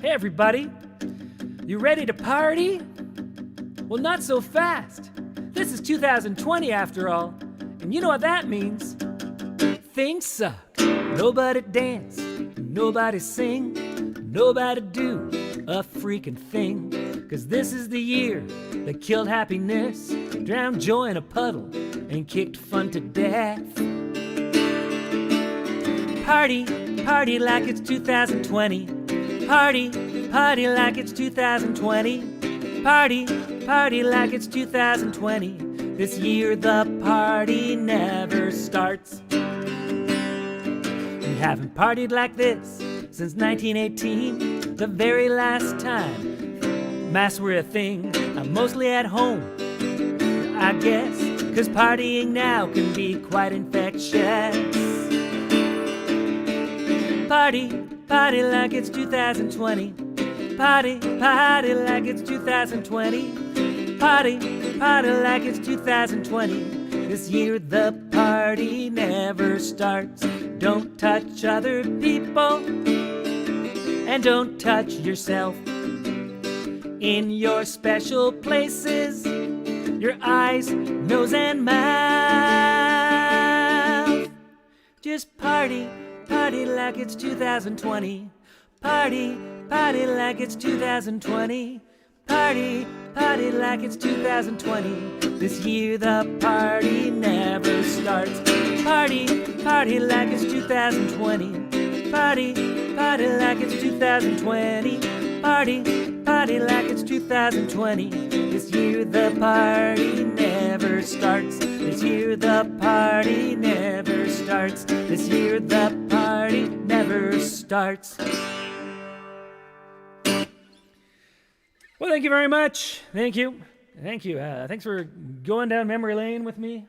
Speaker 1: Hey everybody, you ready to party? Well, not so fast. This is 2020 after all, and you know what that means. Things suck. Nobody dance, nobody sing, nobody do a freaking thing. 'Cause this is the year that killed happiness, drowned joy in a puddle, and kicked fun to death. Party like it's 2020. Party like it's 2020. Party like it's 2020. This year the party never starts. We haven't partied like this since 1918. the very last time masks were a thing. I'm mostly at home, I guess, 'cause partying now can be quite infectious. Party, party like it's 2020. Party, party like it's 2020. Party, party like it's 2020. This year the party never starts. Don't touch other people and don't touch yourself. In your special places, your eyes, nose, and mouth. Just party, party like it's 2020. Party, party like it's 2020. Party, party like it's 2020. This year the party never starts. Party, party like it's 2020. Party, party like it's 2020. Party, party like it's 2020. This year the party never starts. This year the party never starts. This year the party never starts. Well, thank you very much. Thank you. Thank you. Thanks for going down memory lane with me.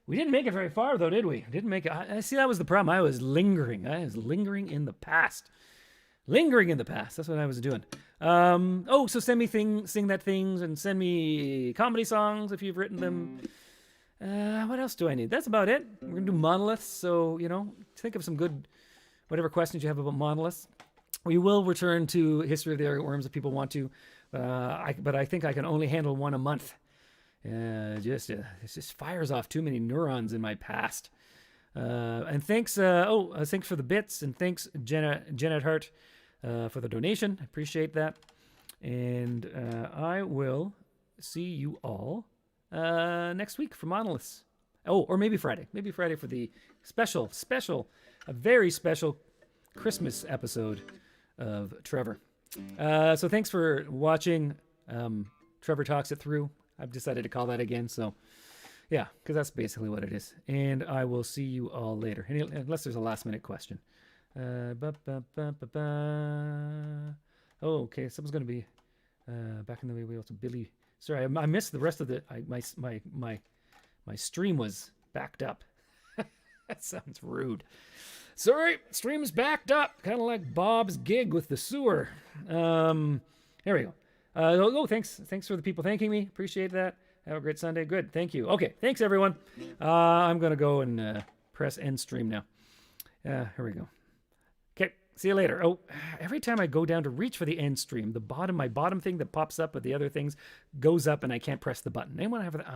Speaker 1: We didn't make it very far, though, did we? Didn't make it. I see, that was the problem. I was lingering. I was lingering in the past. Lingering in the past. That's what I was doing. So send me sing that things, and send me comedy songs if you've written them. What else do I need? That's about it. We're going to do monoliths. So, think of some good, whatever questions you have about monoliths. We will return to History of the Argot Worms if people want to. But I think I can only handle one a month. It just fires off too many neurons in my past. And thanks, thanks for the bits, and thanks Janet Hart for the donation. I appreciate that. And I will see you all next week for Monoliths. Oh, or maybe Friday. Maybe Friday for the a very special Christmas episode of Trevor. So thanks for watching. Trevor Talks It Through. I've decided to call that again. So yeah, because that's basically what it is. And I will see you all later. Unless there's a last minute question. Oh, okay. Someone's going to be back in the wheel to Billy. Sorry, I missed the rest of the. My stream was backed up. That sounds rude. Sorry, stream's backed up. Kind of like Bob's gig with the sewer. There we go. Thanks for the people thanking me. Appreciate that. Have a great Sunday. Good. Thank you. Okay. Thanks, everyone. I'm going to go and press end stream now. Here we go. Okay. See you later. Oh, every time I go down to reach for the end stream, my bottom thing that pops up with the other things goes up and I can't press the button. Anyone have that?